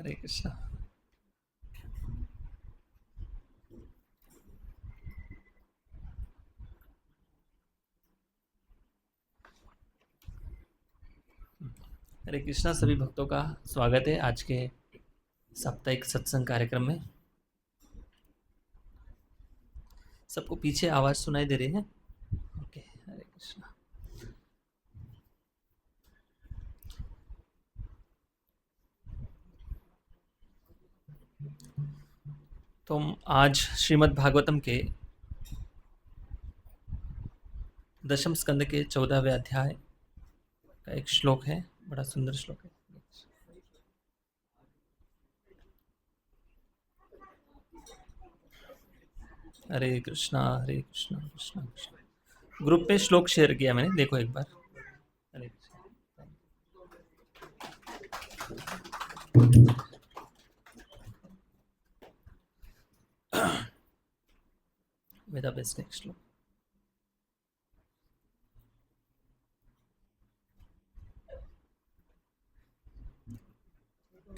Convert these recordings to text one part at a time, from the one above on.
हरे कृष्णा। हरे कृष्णा, सभी भक्तों का स्वागत है आज के साप्ताहिक सत्संग कार्यक्रम में। सबको पीछे आवाज सुनाई दे रही है? ओके, हरे कृष्णा। तो हम आज श्रीमद् भागवतम के दशम स्कंद के 14वें अध्याय का एक श्लोक है, बड़ा सुंदर श्लोक है। हरे कृष्णा कृष्णा कृष्णा। ग्रुप पे श्लोक शेयर किया मैंने, देखो एक बार। हरे वेदा बेस्ट नेक्स्ट श्लोक।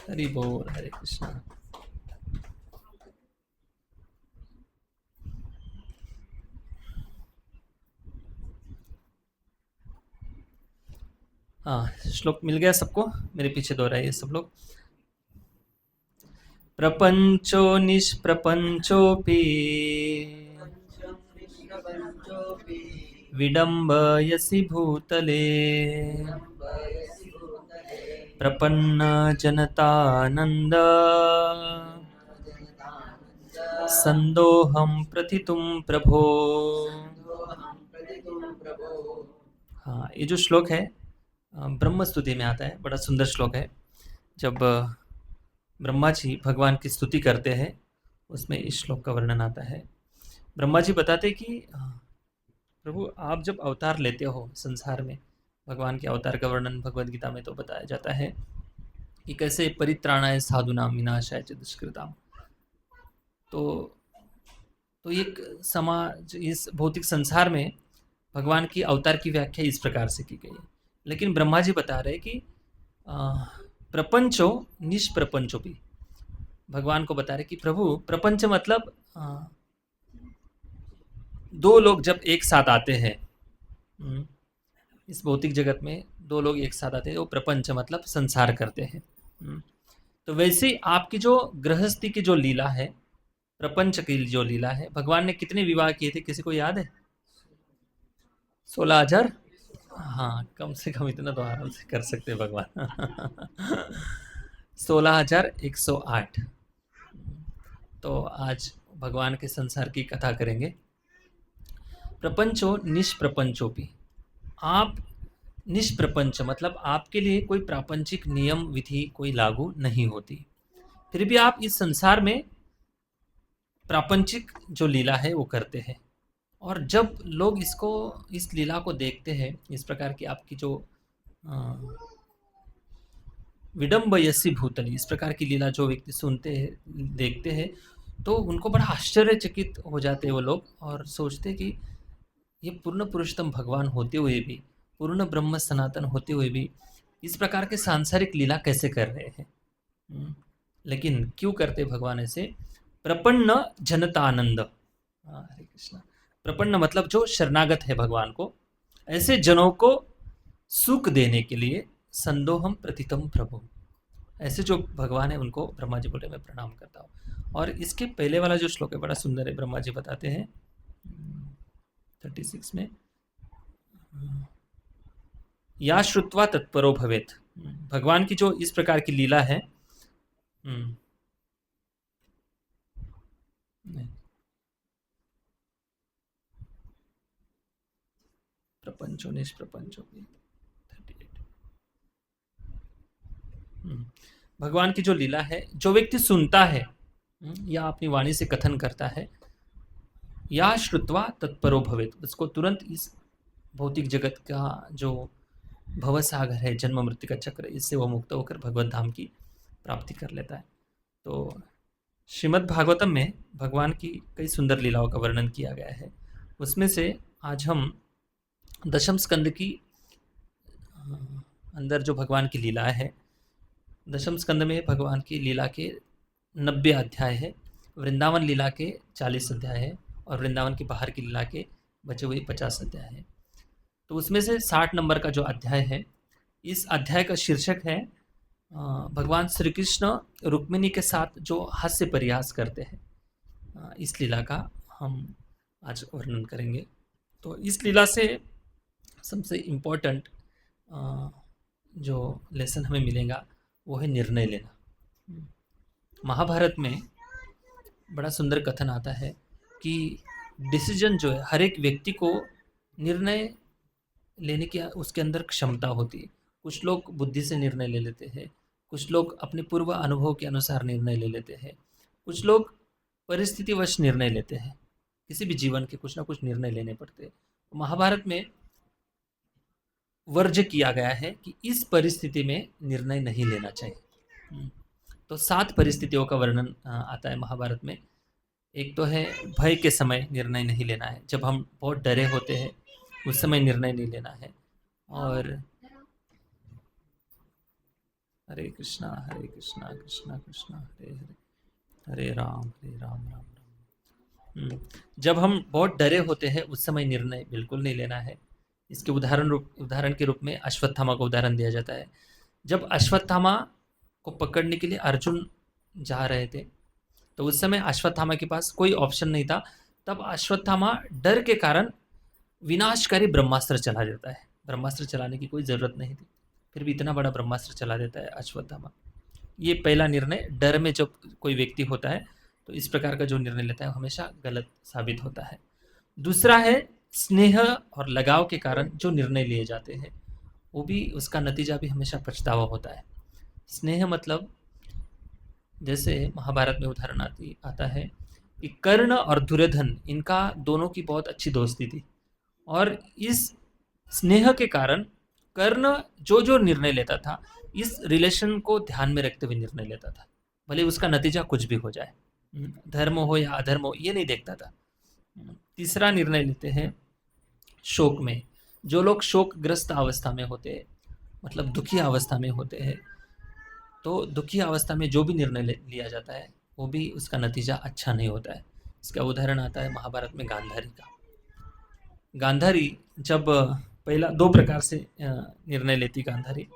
हरि बोल, हरे कृष्णा। हाँ, श्लोक मिल गया सबको? मेरे पीछे दोहराइए सब लोग। प्रपंचो निष्प्रपंचोऽपि विडम्बयसि भूतले प्रपन्न जनतानंद संदोहम प्रतितुम प्रभो। हाँ, ये जो श्लोक है ब्रह्म स्तुति में आता है, बड़ा सुंदर श्लोक है। जब ब्रह्मा जी भगवान की स्तुति करते हैं उसमें इस श्लोक का वर्णन आता है। ब्रह्मा जी बताते कि प्रभु आप जब अवतार लेते हो संसार में, भगवान के अवतार का वर्णन भगवद गीता में तो बताया जाता है कि कैसे परित्राणाय साधुनाम विनाशाय च दुष्कृताम। तो एक समाज, इस भौतिक संसार में भगवान की अवतार की व्याख्या इस प्रकार से की गई है। लेकिन ब्रह्मा जी बता रहे कि प्रपंचो निष्प्रपंचो भी, भगवान को बता रहे कि प्रभु प्रपंच मतलब दो लोग जब एक साथ आते हैं, इस भौतिक जगत में दो लोग एक साथ आते हैं, वो प्रपंच मतलब संसार करते हैं। तो वैसे आपकी जो गृहस्थी की जो लीला है, प्रपंच की जो लीला है, भगवान ने कितने विवाह किए थे, किसी को याद है? 16,000। हाँ, कम से कम इतना तो आराम से कर सकते हैं भगवान। 16,108। तो आज भगवान के संसार की कथा करेंगे। प्रपंचो निष्प्रपंचो भी, आप निष्प्रपंच मतलब आपके लिए कोई प्रापंचिक नियम विधि कोई लागू नहीं होती, फिर भी आप इस संसार में प्रापंचिक जो लीला है वो करते हैं। और जब लोग इस लीला को देखते हैं, इस प्रकार की आपकी जो विडम्बयसी भूतली, इस प्रकार की लीला जो व्यक्ति सुनते हैं देखते हैं, तो उनको बड़ा आश्चर्यचकित हो जाते हैं वो लोग, और सोचते हैं कि ये पूर्ण पुरुषोत्तम भगवान होते हुए भी, पूर्ण ब्रह्म सनातन होते हुए भी इस प्रकार के सांसारिक लीला कैसे कर रहे हैं। लेकिन क्यों करते भगवान ऐसे? प्रपन्न जनतानंद। हरे कृष्णा। प्रपन्न मतलब जो शरणागत है भगवान को, ऐसे जनों को सुख देने के लिए संदोहम प्रतितम प्रभु, ऐसे जो भगवान है उनको ब्रह्मा जी बोले मैं प्रणाम करता हूँ। और इसके पहले वाला जो श्लोक है बड़ा सुंदर है। ब्रह्मा जी बताते हैं 36 में, या श्रुत्वा तत्परो भवेत, भगवान की जो इस प्रकार की लीला है। प्रपंचो निष्प्रपंचो, 38। भगवान की जो लीला है, जो व्यक्ति सुनता है या अपनी वाणी से कथन करता है, या श्रुत्वा तत्परो भवेत, उसको तुरंत इस भौतिक जगत का जो भवसागर है, जन्म मृत्यु का चक्र, इससे वो मुक्त होकर भगवत धाम की प्राप्ति कर लेता है। तो श्रीमद् भागवतम में भगवान की कई सुंदर लीलाओं का वर्णन किया गया है। उसमें से आज हम दशम स्कंद की अंदर जो भगवान की लीला है, दशम स्कंद में भगवान की लीला के 90 अध्याय है, वृंदावन लीला के 40 अध्याय है और वृंदावन के बाहर की लीला के बचे हुए 50 अध्याय है। तो उसमें से 60 नंबर का जो अध्याय है, इस अध्याय का शीर्षक है भगवान श्री कृष्ण रुक्मिणी के साथ जो हास्य परिहास करते हैं। इस लीला का हम आज वर्णन करेंगे। तो इस लीला से सबसे इम्पोर्टेंट जो लेसन हमें मिलेगा वो है निर्णय लेना। महाभारत में बड़ा सुंदर कथन आता है कि डिसीजन जो है, हर एक व्यक्ति को निर्णय लेने की उसके अंदर क्षमता होती है। कुछ लोग बुद्धि से निर्णय ले लेते हैं, कुछ लोग अपने पूर्व अनुभव के अनुसार निर्णय ले लेते हैं, कुछ लोग परिस्थितिवश निर्णय लेते हैं। किसी भी जीवन के कुछ ना कुछ निर्णय लेने पड़ते हैं। महाभारत में वर्ज्य किया गया है कि इस परिस्थिति में निर्णय नहीं लेना चाहिए। तो 7 परिस्थितियों का वर्णन आता है महाभारत में। एक तो है भय के समय निर्णय नहीं लेना है, जब हम बहुत डरे होते हैं उस समय निर्णय नहीं लेना है। और हरे कृष्णा कृष्णा कृष्णा हरे हरे, हरे राम राम राम। जब हम बहुत डरे होते हैं उस समय निर्णय बिल्कुल नहीं लेना है। इसके उदाहरण के रूप में अश्वत्थामा का उदाहरण दिया जाता है। जब अश्वत्थामा को पकड़ने के लिए अर्जुन जा रहे थे तो उस समय अश्वत्थामा के पास कोई ऑप्शन नहीं था। तब अश्वत्थामा डर के कारण विनाशकारी ब्रह्मास्त्र चला देता है। ब्रह्मास्त्र चलाने की कोई ज़रूरत नहीं थी, फिर भी इतना बड़ा ब्रह्मास्त्र चला देता है अश्वत्थामा। ये पहला निर्णय, डर में जब कोई व्यक्ति होता है तो इस प्रकार का जो निर्णय लेता है वो हमेशा गलत साबित होता है। दूसरा है स्नेह और लगाव के कारण जो निर्णय लिए जाते हैं वो भी, उसका नतीजा भी हमेशा पछतावा होता है। स्नेह मतलब जैसे महाभारत में उदाहरण आता है कि कर्ण और दुर्योधन, इनका दोनों की बहुत अच्छी दोस्ती थी और इस स्नेह के कारण कर्ण जो जो निर्णय लेता था इस रिलेशन को ध्यान में रखते हुए निर्णय लेता था, भले उसका नतीजा कुछ भी हो जाए, धर्म हो या अधर्म हो ये नहीं देखता था। तीसरा निर्णय लेते हैं शोक में। जो लोग शोकग्रस्त अवस्था में होते हैं, मतलब दुखी अवस्था में होते हैं, तो दुखी अवस्था में जो भी निर्णय लिया जाता है वो भी उसका नतीजा अच्छा नहीं होता है। इसका उदाहरण आता है महाभारत में गांधारी का। गांधारी जब पहला 2 प्रकार से निर्णय लेती गांधारी।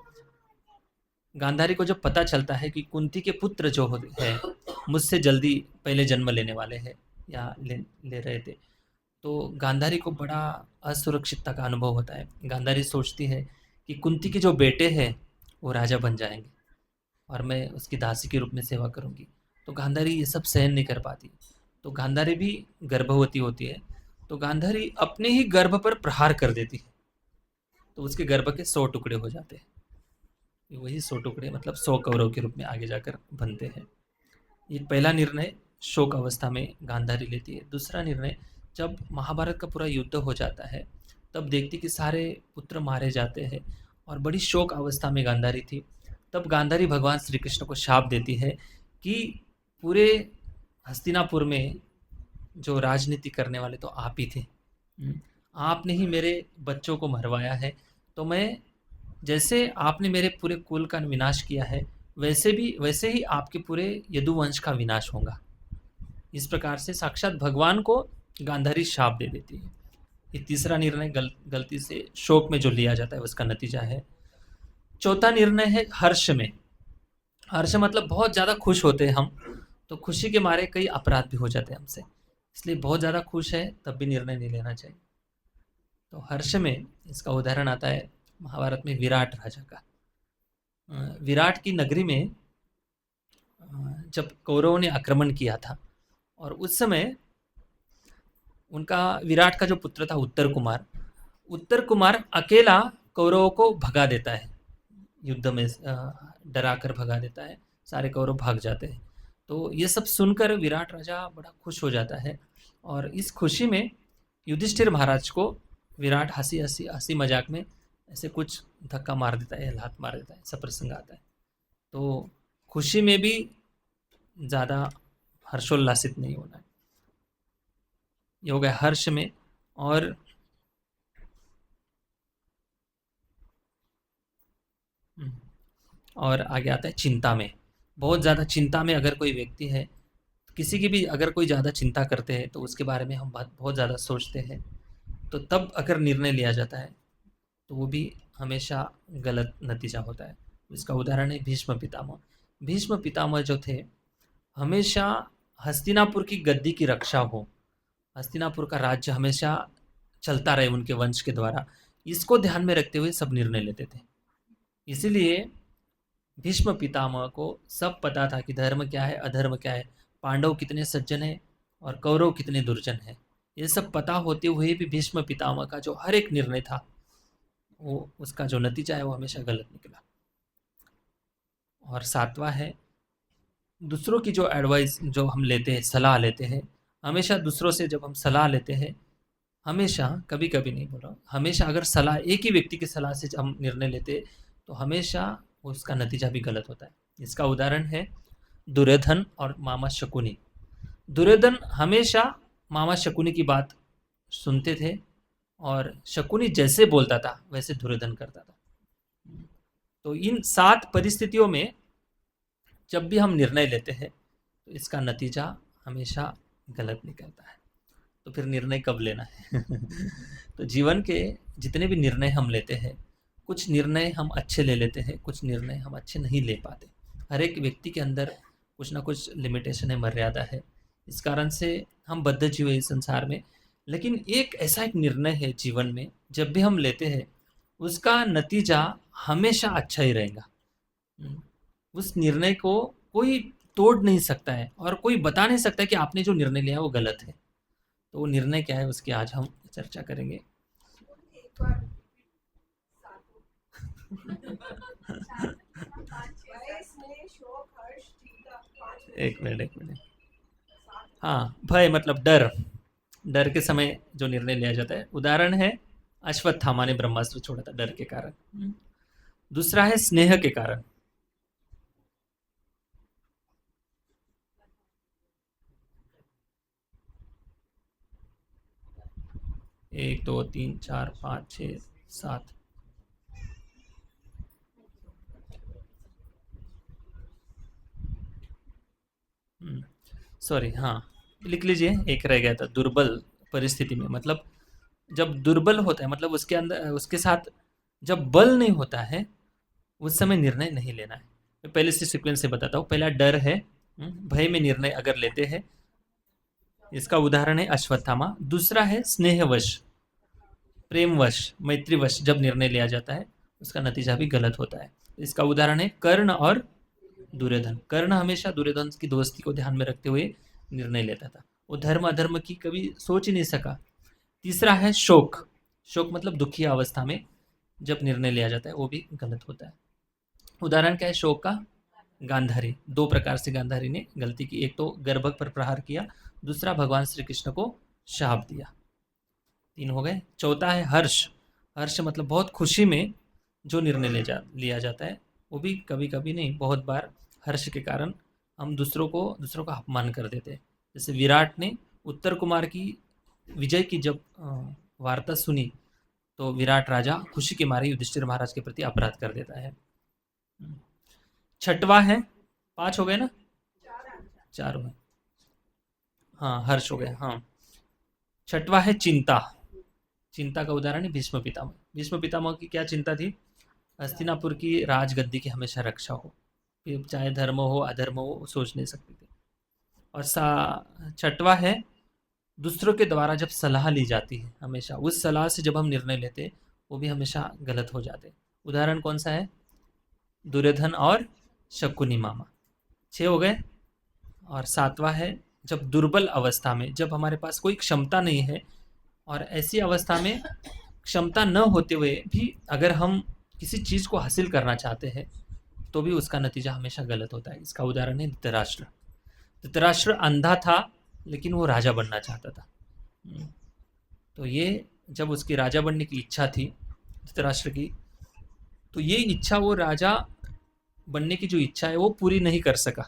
गांधारी को जब पता चलता है कि कुंती के पुत्र जो है मुझसे जल्दी पहले जन्म लेने वाले हैं या ले रहे थे, तो गांधारी को बड़ा असुरक्षितता का अनुभव होता है। गांधारी सोचती है कि कुंती के जो बेटे हैं वो राजा बन जाएंगे और मैं उसकी दासी के रूप में सेवा करूंगी। तो गांधारी ये सब सहन नहीं कर पाती। तो गांधारी भी गर्भवती होती है, तो गांधारी अपने ही गर्भ पर प्रहार कर देती है, तो उसके गर्भ के 100 टुकड़े हो जाते हैं। वही 100 टुकड़े मतलब 100 कौरव के रूप में आगे जाकर बनते हैं। ये पहला निर्णय शोक अवस्था में गांधारी लेती है। दूसरा निर्णय, जब महाभारत का पूरा युद्ध हो जाता है तब देखती कि सारे पुत्र मारे जाते हैं और बड़ी शोक अवस्था में गांधारी थी। तब गांधारी भगवान श्री कृष्ण को शाप देती है कि पूरे हस्तिनापुर में जो राजनीति करने वाले तो आप ही थे, आपने ही मेरे बच्चों को मरवाया है, तो मैं, जैसे आपने मेरे पूरे कुल का विनाश किया है वैसे ही आपके पूरे यदुवंश का विनाश होगा। इस प्रकार से साक्षात भगवान को गांधारी शाप दे देती है। ये तीसरा निर्णय गलती से शोक में जो लिया जाता है उसका नतीजा है। चौथा निर्णय है हर्ष में। हर्ष मतलब बहुत ज़्यादा खुश होते हैं हम, तो खुशी के मारे कई अपराध भी हो जाते हैं हमसे, इसलिए बहुत ज़्यादा खुश है तब भी निर्णय नहीं लेना चाहिए। तो हर्ष में इसका उदाहरण आता है महाभारत में विराट राजा का। विराट की नगरी में जब कौरवों ने आक्रमण किया था और उस समय उनका, विराट का जो पुत्र था उत्तर कुमार अकेला कौरवों को भगा देता है, युद्ध में डरा कर भगा देता है, सारे कौरव भाग जाते हैं। तो ये सब सुनकर विराट राजा बड़ा खुश हो जाता है और इस खुशी में युधिष्ठिर महाराज को विराट हंसी मजाक में ऐसे कुछ धक्का मार देता है, लात मार देता है, ऐसा प्रसंग आता है। तो खुशी में भी ज़्यादा हर्षोल्लासित नहीं होना है। ये हो गया हर्ष में। और और आगे आता है चिंता में। बहुत ज़्यादा चिंता में अगर कोई व्यक्ति है, किसी की भी अगर कोई ज़्यादा चिंता करते हैं तो उसके बारे में हम बहुत बहुत ज़्यादा सोचते हैं, तो तब अगर निर्णय लिया जाता है तो वो भी हमेशा गलत नतीजा होता है। इसका उदाहरण है भीष्म पितामह। भीष्म पितामह जो थे, हमेशा हस्तिनापुर की गद्दी की रक्षा हो, हस्तिनापुर का राज्य हमेशा चलता रहे उनके वंश के द्वारा, इसको ध्यान में रखते हुए सब निर्णय लेते थे। इसीलिए भीष्म पितामह को सब पता था कि धर्म क्या है, अधर्म क्या है, पांडव कितने सज्जन हैं और कौरव कितने दुर्जन हैं। ये सब पता होते हुए भी भीष्म पितामह का जो हर एक निर्णय था, वो उसका जो नतीजा है वो हमेशा गलत निकला। और सातवां है, दूसरों की जो एडवाइस जो हम लेते हैं, सलाह लेते हैं, हमेशा दूसरों से जब हम सलाह लेते हैं, हमेशा, कभी कभी नहीं बोला, हमेशा अगर सलाह एक ही व्यक्ति की सलाह से हम निर्णय लेते हैं, तो हमेशा उसका नतीजा भी गलत होता है। इसका उदाहरण है दुर्योधन और मामा शकुनी। दुर्योधन हमेशा मामा शकुनी की बात सुनते थे और शकुनी जैसे बोलता था वैसे दुर्योधन करता था। तो इन 7 परिस्थितियों में जब भी हम निर्णय लेते हैं तो इसका नतीजा हमेशा गलत निकलता है। तो फिर निर्णय कब लेना है? तो जीवन के जितने भी निर्णय हम लेते हैं, कुछ निर्णय हम अच्छे ले लेते हैं, कुछ निर्णय हम अच्छे नहीं ले पाते। हर एक व्यक्ति के अंदर कुछ ना कुछ लिमिटेशन है, मर्यादा है। इस कारण से हम बद्ध जीव हैं इस संसार में। लेकिन एक निर्णय है जीवन में, जब भी हम लेते हैं उसका नतीजा हमेशा अच्छा ही रहेगा। उस निर्णय को कोई तोड़ नहीं सकता है और कोई बता नहीं सकता कि आपने जो निर्णय लिया वो गलत है। तो वो निर्णय क्या है उसकी आज हम चर्चा करेंगे। एक मिनट। हाँ, भय मतलब डर। डर के समय जो निर्णय लिया जाता है, उदाहरण है अश्वत्थामा ने ब्रह्मास्त्र छोड़ा था डर के कारण। दूसरा है स्नेह के कारण। एक दो तीन चार पाँच छः सात। सॉरी, हाँ, लिख लीजिए। एक रह गया था, दुर्बल परिस्थिति में, मतलब जब दुर्बल होता है, मतलब उसके अंदर उसके साथ जब बल नहीं होता है, उस समय निर्णय नहीं लेना है। मैं पहले से सीक्वेंस से बताता हूँ। पहला डर है, भय में निर्णय अगर लेते हैं, इसका उदाहरण है अश्वत्थामा। दूसरा है स्नेहवश, प्रेमवश, मैत्रीवश जब निर्णय लिया जाता है उसका नतीजा भी गलत होता है। इसका उदाहरण है कर्ण और दुर्योधन। कर्ण हमेशा दुर्योधन की दोस्ती को ध्यान में रखते हुए निर्णय लेता था, वो धर्म अधर्म की कभी सोच ही नहीं सका। तीसरा है शोक। शोक मतलब दुखी अवस्था में जब निर्णय लिया जाता है वो भी गलत होता है। उदाहरण क्या है शोक का? गांधारी। 2 प्रकार से गांधारी ने गलती की। एक तो गर्भक पर प्रहार किया, दूसरा भगवान श्री कृष्ण को शाप दिया। 3 हो गए। चौथा है हर्ष। हर्ष मतलब बहुत खुशी में जो निर्णय लिया जाता है, वो भी कभी कभी नहीं, बहुत बार हर्ष के कारण हम दूसरों का अपमान कर देते हैं। जैसे विराट ने उत्तर कुमार की विजय की जब वार्ता सुनी, तो विराट राजा खुशी के मारे युधिष्ठिर महाराज के प्रति अपराध कर देता है। छठवा है, 5 हो गए ना? 4 हो गए। हाँ, हर्ष हो गया। हाँ, छठवा है चिंता। चिंता का उदाहरण है भीष्म पितामह। भीष्म पितामह की क्या चिंता थी? हस्तिनापुर की राजगद्दी की हमेशा रक्षा हो, फिर चाहे धर्म हो अधर्म हो वो सोच नहीं सकते थे। और छठवा है दूसरों के द्वारा जब सलाह ली जाती है, हमेशा उस सलाह से जब हम निर्णय लेते, वो भी हमेशा गलत हो जाते। उदाहरण कौन सा है? दुर्योधन और शकुनी मामा। 6 हो गए। और सातवां है जब दुर्बल अवस्था में, जब हमारे पास कोई क्षमता नहीं है और ऐसी अवस्था में क्षमता न होते हुए भी अगर हम किसी चीज़ को हासिल करना चाहते हैं, तो भी उसका नतीजा हमेशा गलत होता है। इसका उदाहरण है धृतराष्ट्र। धृतराष्ट्र अंधा था लेकिन वो राजा बनना चाहता था। तो ये जब उसकी राजा बनने की इच्छा थी धृतराष्ट्र की, तो ये इच्छा, वो राजा बनने की जो इच्छा है वो पूरी नहीं कर सका।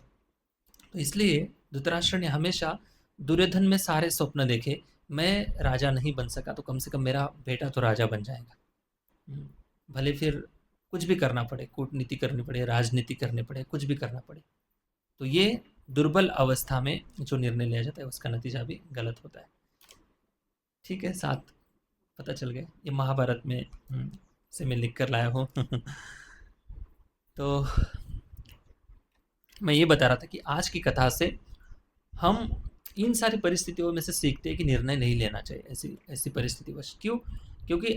तो इसलिए धृतराष्ट्र ने हमेशा दुर्योधन में सारे स्वप्न देखे, मैं राजा नहीं बन सका तो कम से कम मेरा बेटा तो राजा बन जाएगा। भले फिर कुछ भी करना पड़े, कूटनीति करनी पड़े, राजनीति करनी पड़े, कुछ भी करना पड़े। तो ये दुर्बल अवस्था में जो निर्णय लिया जाता है उसका नतीजा भी गलत होता है। ठीक है, 7 पता चल गए। ये महाभारत में से मैं लिख कर लाया हूँ। तो मैं ये बता रहा था कि आज की कथा से हम इन सारी परिस्थितियों में से सीखते हैं कि निर्णय नहीं लेना चाहिए ऐसी ऐसी परिस्थितिवश। क्यों? क्योंकि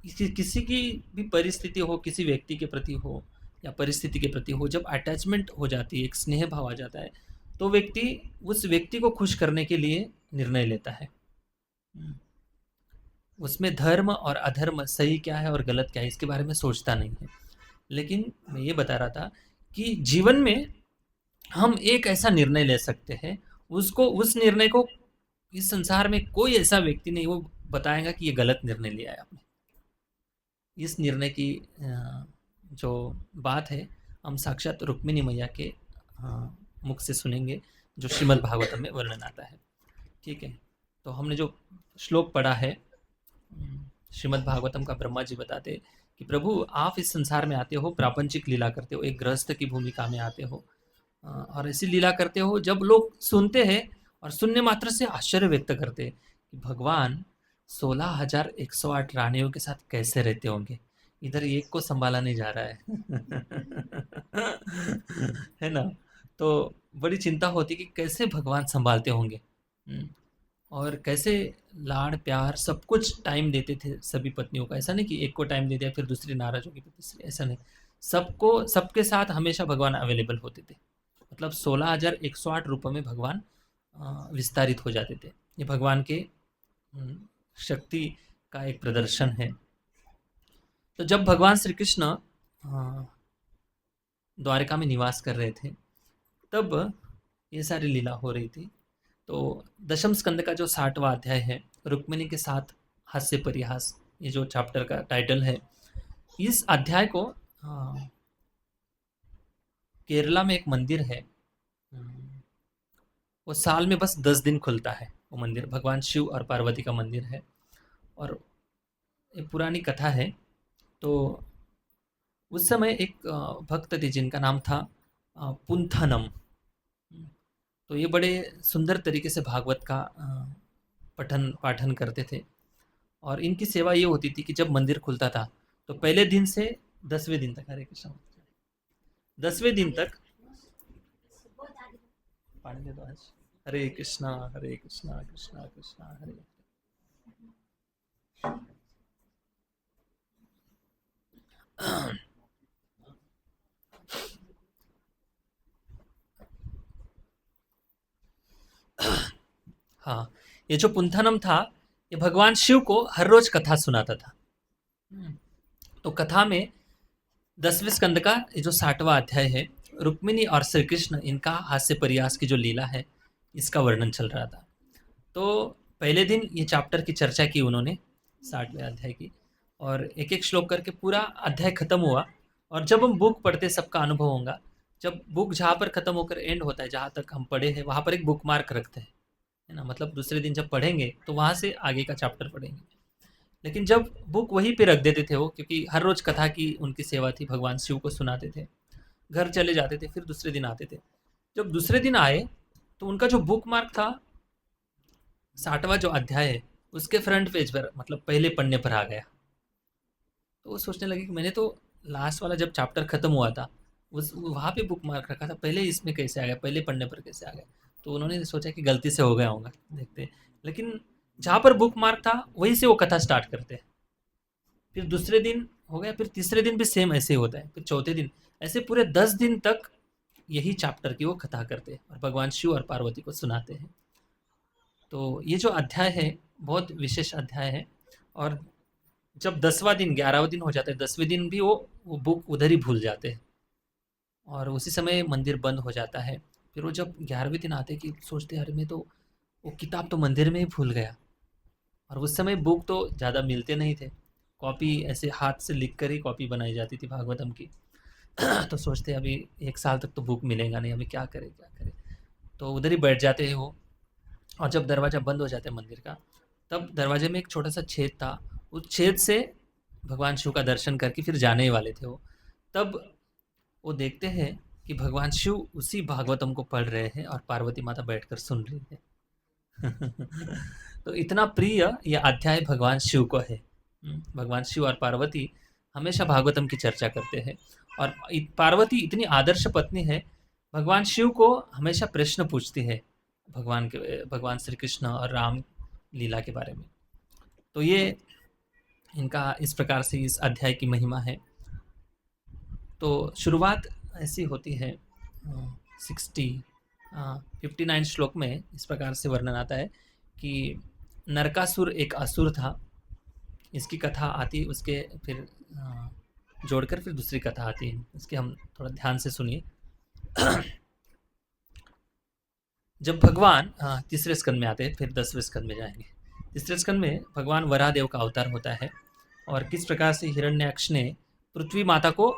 किसी की भी परिस्थिति हो, किसी व्यक्ति के प्रति हो या परिस्थिति के प्रति हो, जब अटैचमेंट हो जाती है, एक स्नेह भाव आ जाता है, तो व्यक्ति उस व्यक्ति को खुश करने के लिए निर्णय लेता है। उसमें धर्म और अधर्म, सही क्या है और गलत क्या है, इसके बारे में सोचता नहीं है। लेकिन मैं ये बता रहा था कि जीवन में हम एक ऐसा निर्णय ले सकते हैं, उसको उस निर्णय को इस संसार में कोई ऐसा व्यक्ति नहीं वो बताएगा कि ये गलत निर्णय लिया है आपने। इस निर्णय की जो बात है हम साक्षात रुक्मिणी मैया के मुख से सुनेंगे, जो श्रीमद् भागवतम में वर्णन आता है। ठीक है, तो हमने जो श्लोक पढ़ा है, श्रीमद् भागवतम का ब्रह्मा जी बताते कि प्रभु आप इस संसार में आते हो, प्रापंचिक लीला करते हो, एक गृहस्थ की भूमिका में आते हो और ऐसी लीला करते हो जब लोग सुनते हैं और सुनने मात्र से आश्चर्य व्यक्त करते हैं कि भगवान 16,108 रानियों के साथ कैसे रहते होंगे, इधर एक को संभाला नहीं जा रहा है। है ना? तो बड़ी चिंता होती कि कैसे भगवान संभालते होंगे और कैसे लाड़ प्यार सब कुछ टाइम देते थे सभी पत्नियों का। ऐसा नहीं कि एक को टाइम दे दिया फिर दूसरी नाराज होगी, तीसरी, ऐसा नहीं। सबको सबके साथ हमेशा भगवान अवेलेबल होते थे। मतलब 16,108 रूपों में भगवान विस्तारित हो जाते थे। ये भगवान के शक्ति का एक प्रदर्शन है। तो जब भगवान श्री कृष्ण द्वारिका में निवास कर रहे थे तब ये सारी लीला हो रही थी। तो दशम स्कंद का जो 60वां अध्याय है, रुक्मिणी के साथ हास्य परिहास, ये जो चैप्टर का टाइटल है, इस अध्याय को केरला में एक मंदिर है, वो साल में बस 10 दिन खुलता है। वो मंदिर भगवान शिव और पार्वती का मंदिर है और एक पुरानी कथा है। तो उस समय एक भक्त थे जिनका नाम था पुंथनम। तो ये बड़े सुंदर तरीके से भागवत का पठन पाठन करते थे और इनकी सेवा ये होती थी कि जब मंदिर खुलता था तो पहले दिन से 10वें दिन तक, हरे कृष्ण, 10वें दिन तक पानी दे दो आज। हरे कृष्णा कृष्णा कृष्णा हरे। हाँ, ये जो पुंथनम था ये भगवान शिव को हर रोज कथा सुनाता था। तो कथा में 10वें स्कंद का ये जो 60वां अध्याय है, रुक्मिणी और श्री कृष्ण इनका हास्य परिहास की जो लीला है इसका वर्णन चल रहा था। तो पहले दिन ये चैप्टर की चर्चा की उन्होंने 60वें अध्याय की और एक एक श्लोक करके पूरा अध्याय खत्म हुआ। और जब हम बुक पढ़ते सबका अनुभव होगा, जब बुक जहाँ पर खत्म होकर एंड होता है, जहाँ तक हम पढ़े हैं वहाँ पर एक बुक मार्क रखते हैं, है ना। मतलब दूसरे दिन जब पढ़ेंगे तो वहाँ से आगे का चैप्टर पढ़ेंगे। लेकिन जब बुक वहीं पे रख देते थे वो, क्योंकि हर रोज कथा की उनकी सेवा थी, भगवान शिव को सुनाते थे, घर चले जाते थे, फिर दूसरे दिन आते थे। जब दूसरे दिन आए तो उनका जो बुक मार्क था 60वां जो अध्याय है उसके फ्रंट पेज पर, मतलब पहले पन्ने पर आ गया। तो वो सोचने लगे कि मैंने तो लास्ट वाला जब चैप्टर खत्म हुआ था उस वहाँ पे बुक मार्क रखा था, पहले इसमें कैसे आ गया, पहले पन्ने पर कैसे आ गया। तो उन्होंने सोचा कि गलती से हो गया होगा, देखते। लेकिन जहाँ पर बुक मार्क था वहीं से वो कथा स्टार्ट करते हैं। फिर दूसरे दिन हो गया, फिर तीसरे दिन भी सेम ऐसे ही होता है, फिर चौथे दिन, ऐसे पूरे 10 दिन तक यही चैप्टर की वो कथा करते हैं और भगवान शिव और पार्वती को सुनाते हैं। तो ये जो अध्याय है बहुत विशेष अध्याय है। और जब 10वां दिन 11वां दिन हो जाता है, 10वें दिन भी वो बुक उधर ही भूल जाते हैं और उसी समय मंदिर बंद हो जाता है। फिर वो जब 11वें दिन आते कि सोचते अरे मैं तो वो किताब तो मंदिर में ही भूल गया। और उस समय बुक तो ज़्यादा मिलते नहीं थे, कॉपी ऐसे हाथ से लिख कर ही कॉपी बनाई जाती थी भागवतम की। तो सोचते अभी 1 साल तक तो बुक मिलेगा नहीं, अभी क्या करें क्या करें। तो उधर ही बैठ जाते हैं वो। और जब दरवाज़ा बंद हो जाता है मंदिर का, तब दरवाजे में एक छोटा सा छेद था, उस छेद से भगवान शिव का दर्शन करके फिर जाने ही वाले थे वो। तब वो देखते हैं कि भगवान शिव उसी भागवतम को पढ़ रहे हैं और पार्वती माता बैठकर सुन रही है। तो इतना प्रिय यह अध्याय भगवान शिव को है। भगवान शिव और पार्वती हमेशा भागवतम की चर्चा करते हैं और पार्वती इतनी आदर्श पत्नी है, भगवान शिव को हमेशा प्रश्न पूछती है भगवान श्री कृष्ण और राम लीला के बारे में। तो ये इनका इस प्रकार से इस अध्याय की महिमा है। तो शुरुआत ऐसी होती है 59 श्लोक में इस प्रकार से वर्णन आता है कि नरकासुर एक असुर था। इसकी कथा आती, उसके फिर जोड़कर फिर दूसरी कथा आती है, इसके हम थोड़ा ध्यान से सुनिए। जब भगवान तीसरे स्कंद में आते हैं, फिर 10वें स्कंद में जाएंगे। तीसरे स्कंद में भगवान वराहदेव का अवतार होता है और किस प्रकार से हिरण्याक्ष ने पृथ्वी माता को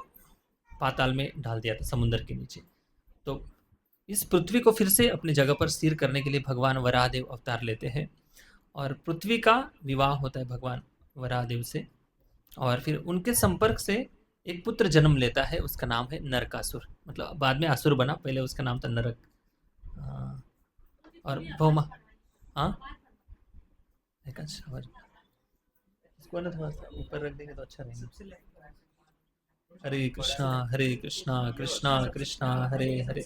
पाताल में डाल दिया था, समुद्र के नीचे। तो इस पृथ्वी को फिर से अपनी जगह पर स्थिर करने के लिए भगवान वराहदेव अवतार लेते हैं और पृथ्वी का विवाह होता है भगवान वराहदेव से, और फिर उनके संपर्क से एक पुत्र जन्म लेता है, उसका नाम है नरकासुर। मतलब बाद में असुर बना, पहले उसका नाम था नरक। और भौमा एक अच्छा इसको ना थोड़ा सा ऊपर रख देंगे तो अच्छा रहेगा। हरे कृष्णा कृष्णा कृष्णा हरे हरे,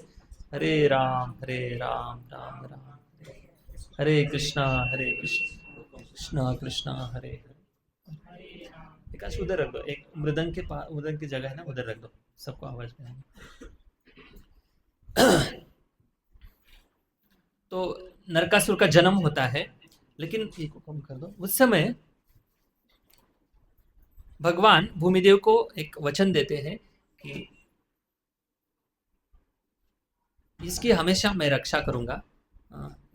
हरे राम राम राम हरे कृष्णा कृष्णा कृष्णा हरे हरे। एक उधर रख दो, एक मृदंग के पास, मृदंग की जगह है ना, उधर रख दो, सबको आवाज में आएगी। तो नरकासुर का जन्म होता है, लेकिन एक को कम कर दो। उस समय भगवान भूमिदेव को एक वचन देते हैं कि इसकी हमेशा मैं रक्षा करूंगा,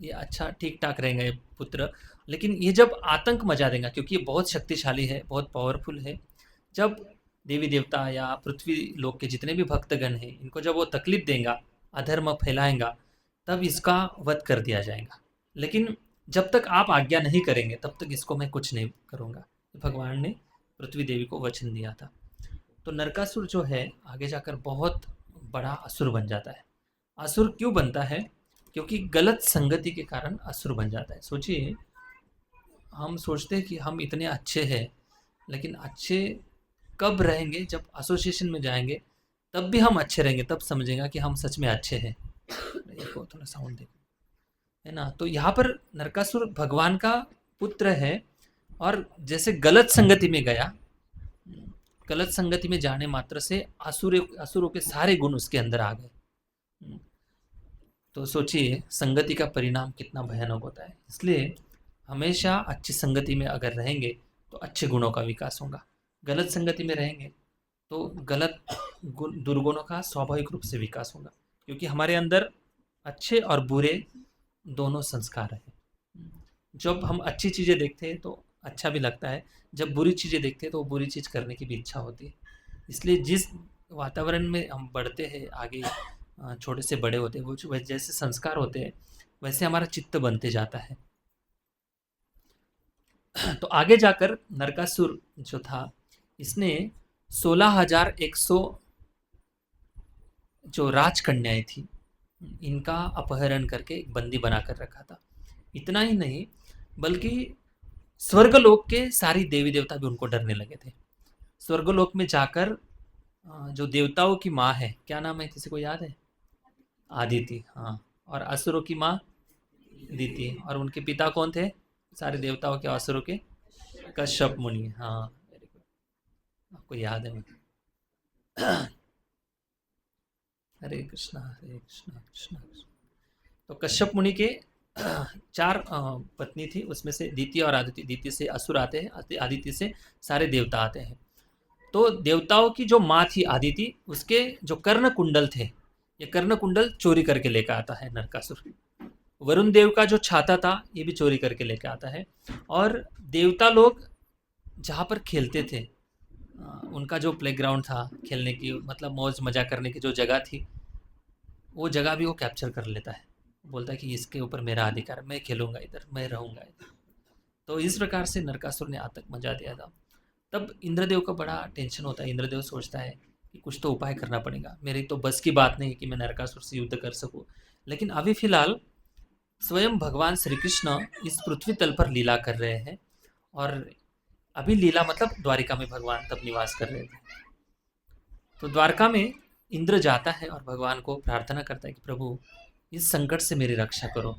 ये अच्छा ठीक ठाक रहेगा ये पुत्र, लेकिन ये जब आतंक मचा देगा, क्योंकि ये बहुत शक्तिशाली है, बहुत पावरफुल है, जब देवी देवता या पृथ्वी लोक के जितने भी भक्तगण हैं, इनको जब वो तकलीफ देगा, अधर्म फैलाएगा, तब इसका वध कर दिया जाएगा। लेकिन जब तक आप आज्ञा नहीं करेंगे तब तक इसको मैं कुछ नहीं करूंगा। भगवान ने पृथ्वी देवी को वचन दिया था। तो नरकासुर जो है आगे जाकर बहुत बड़ा असुर बन जाता है। असुर क्यों बनता है? क्योंकि गलत संगति के कारण असुर बन जाता है। सोचिए, हम सोचते हैं कि हम इतने अच्छे हैं, लेकिन अच्छे कब रहेंगे? जब एसोसिएशन में जाएंगे तब भी हम अच्छे रहेंगे, तब समझेगा कि हम सच में अच्छे हैं। देखो थोड़ा साउंड देखो, है ना। तो यहाँ पर नरकासुर भगवान का पुत्र है और जैसे गलत संगति में गया, गलत संगति में जाने मात्र से असुरों के सारे गुण उसके अंदर आ गए। तो सोचिए संगति का परिणाम कितना भयानक होता है। इसलिए हमेशा अच्छी संगति में अगर रहेंगे तो अच्छे गुणों का विकास होगा, गलत संगति में रहेंगे तो गलत दुर्गुणों का स्वाभाविक रूप से विकास होगा, क्योंकि हमारे अंदर अच्छे और बुरे दोनों संस्कार हैं। जब हम अच्छी चीज़ें देखते हैं तो अच्छा भी लगता है, जब बुरी चीज़ें देखते हैं तो बुरी चीज़ करने की भी इच्छा होती है। इसलिए जिस वातावरण में हम बढ़ते हैं, आगे छोटे से बड़े होते हैं, वो जैसे संस्कार होते हैं वैसे हमारा चित्त बनते जाता है। तो आगे जाकर नरकासुर जो था, इसने 16,100 जो राजकन्याएं थी, इनका अपहरण करके एक बंदी बनाकर रखा था। इतना ही नहीं, बल्कि स्वर्गलोक के सारी देवी देवता भी उनको डरने लगे थे। स्वर्गलोक में जाकर जो देवताओं की माँ है, क्या नाम है, किसी को याद है? आदिति, हाँ। और असुरों की माँ दीति, और उनके पिता कौन थे सारे देवताओं के असुरों के? कश्यप मुनि, हाँ, वेरी गुड, आपको याद है। हरे कृष्णा कृष्णा कृष्णा। तो कश्यप मुनि के 4 पत्नी थी, उसमें से दीति और आदिति। दीति से असुर आते हैं, आदिति से सारे देवता आते हैं। तो देवताओं की जो माँ थी आदिति, उसके जो कर्ण कुंडल थे, ये कर्ण कुंडल चोरी करके लेकर आता है नरकासुर। वरुण देव का जो छाता था ये भी चोरी करके लेकर आता है। और देवता लोग जहाँ पर खेलते थे, उनका जो प्लेग्राउंड था खेलने की, मतलब मौज मजा करने की जो जगह थी, वो जगह भी वो कैप्चर कर लेता है। बोलता है कि इसके ऊपर मेरा अधिकार, मैं खेलूंगा इधर, मैं रहूंगा इधर। तो इस प्रकार से नरकासुर ने आतंक मचा दिया था। तब इंद्रदेव का बड़ा टेंशन होता है। इंद्रदेव सोचता है कि कुछ तो उपाय करना पड़ेगा, मेरी तो बस की बात नहीं कि मैं नरकासुर से युद्ध कर सकूं। लेकिन अभी फिलहाल स्वयं भगवान श्री कृष्ण इस पृथ्वी तल पर लीला कर रहे हैं। और अभी लीला मतलब द्वारिका में भगवान तब निवास कर रहे थे। तो द्वारका में इंद्र जाता है और भगवान को प्रार्थना करता है कि प्रभु इस संकट से मेरी रक्षा करो।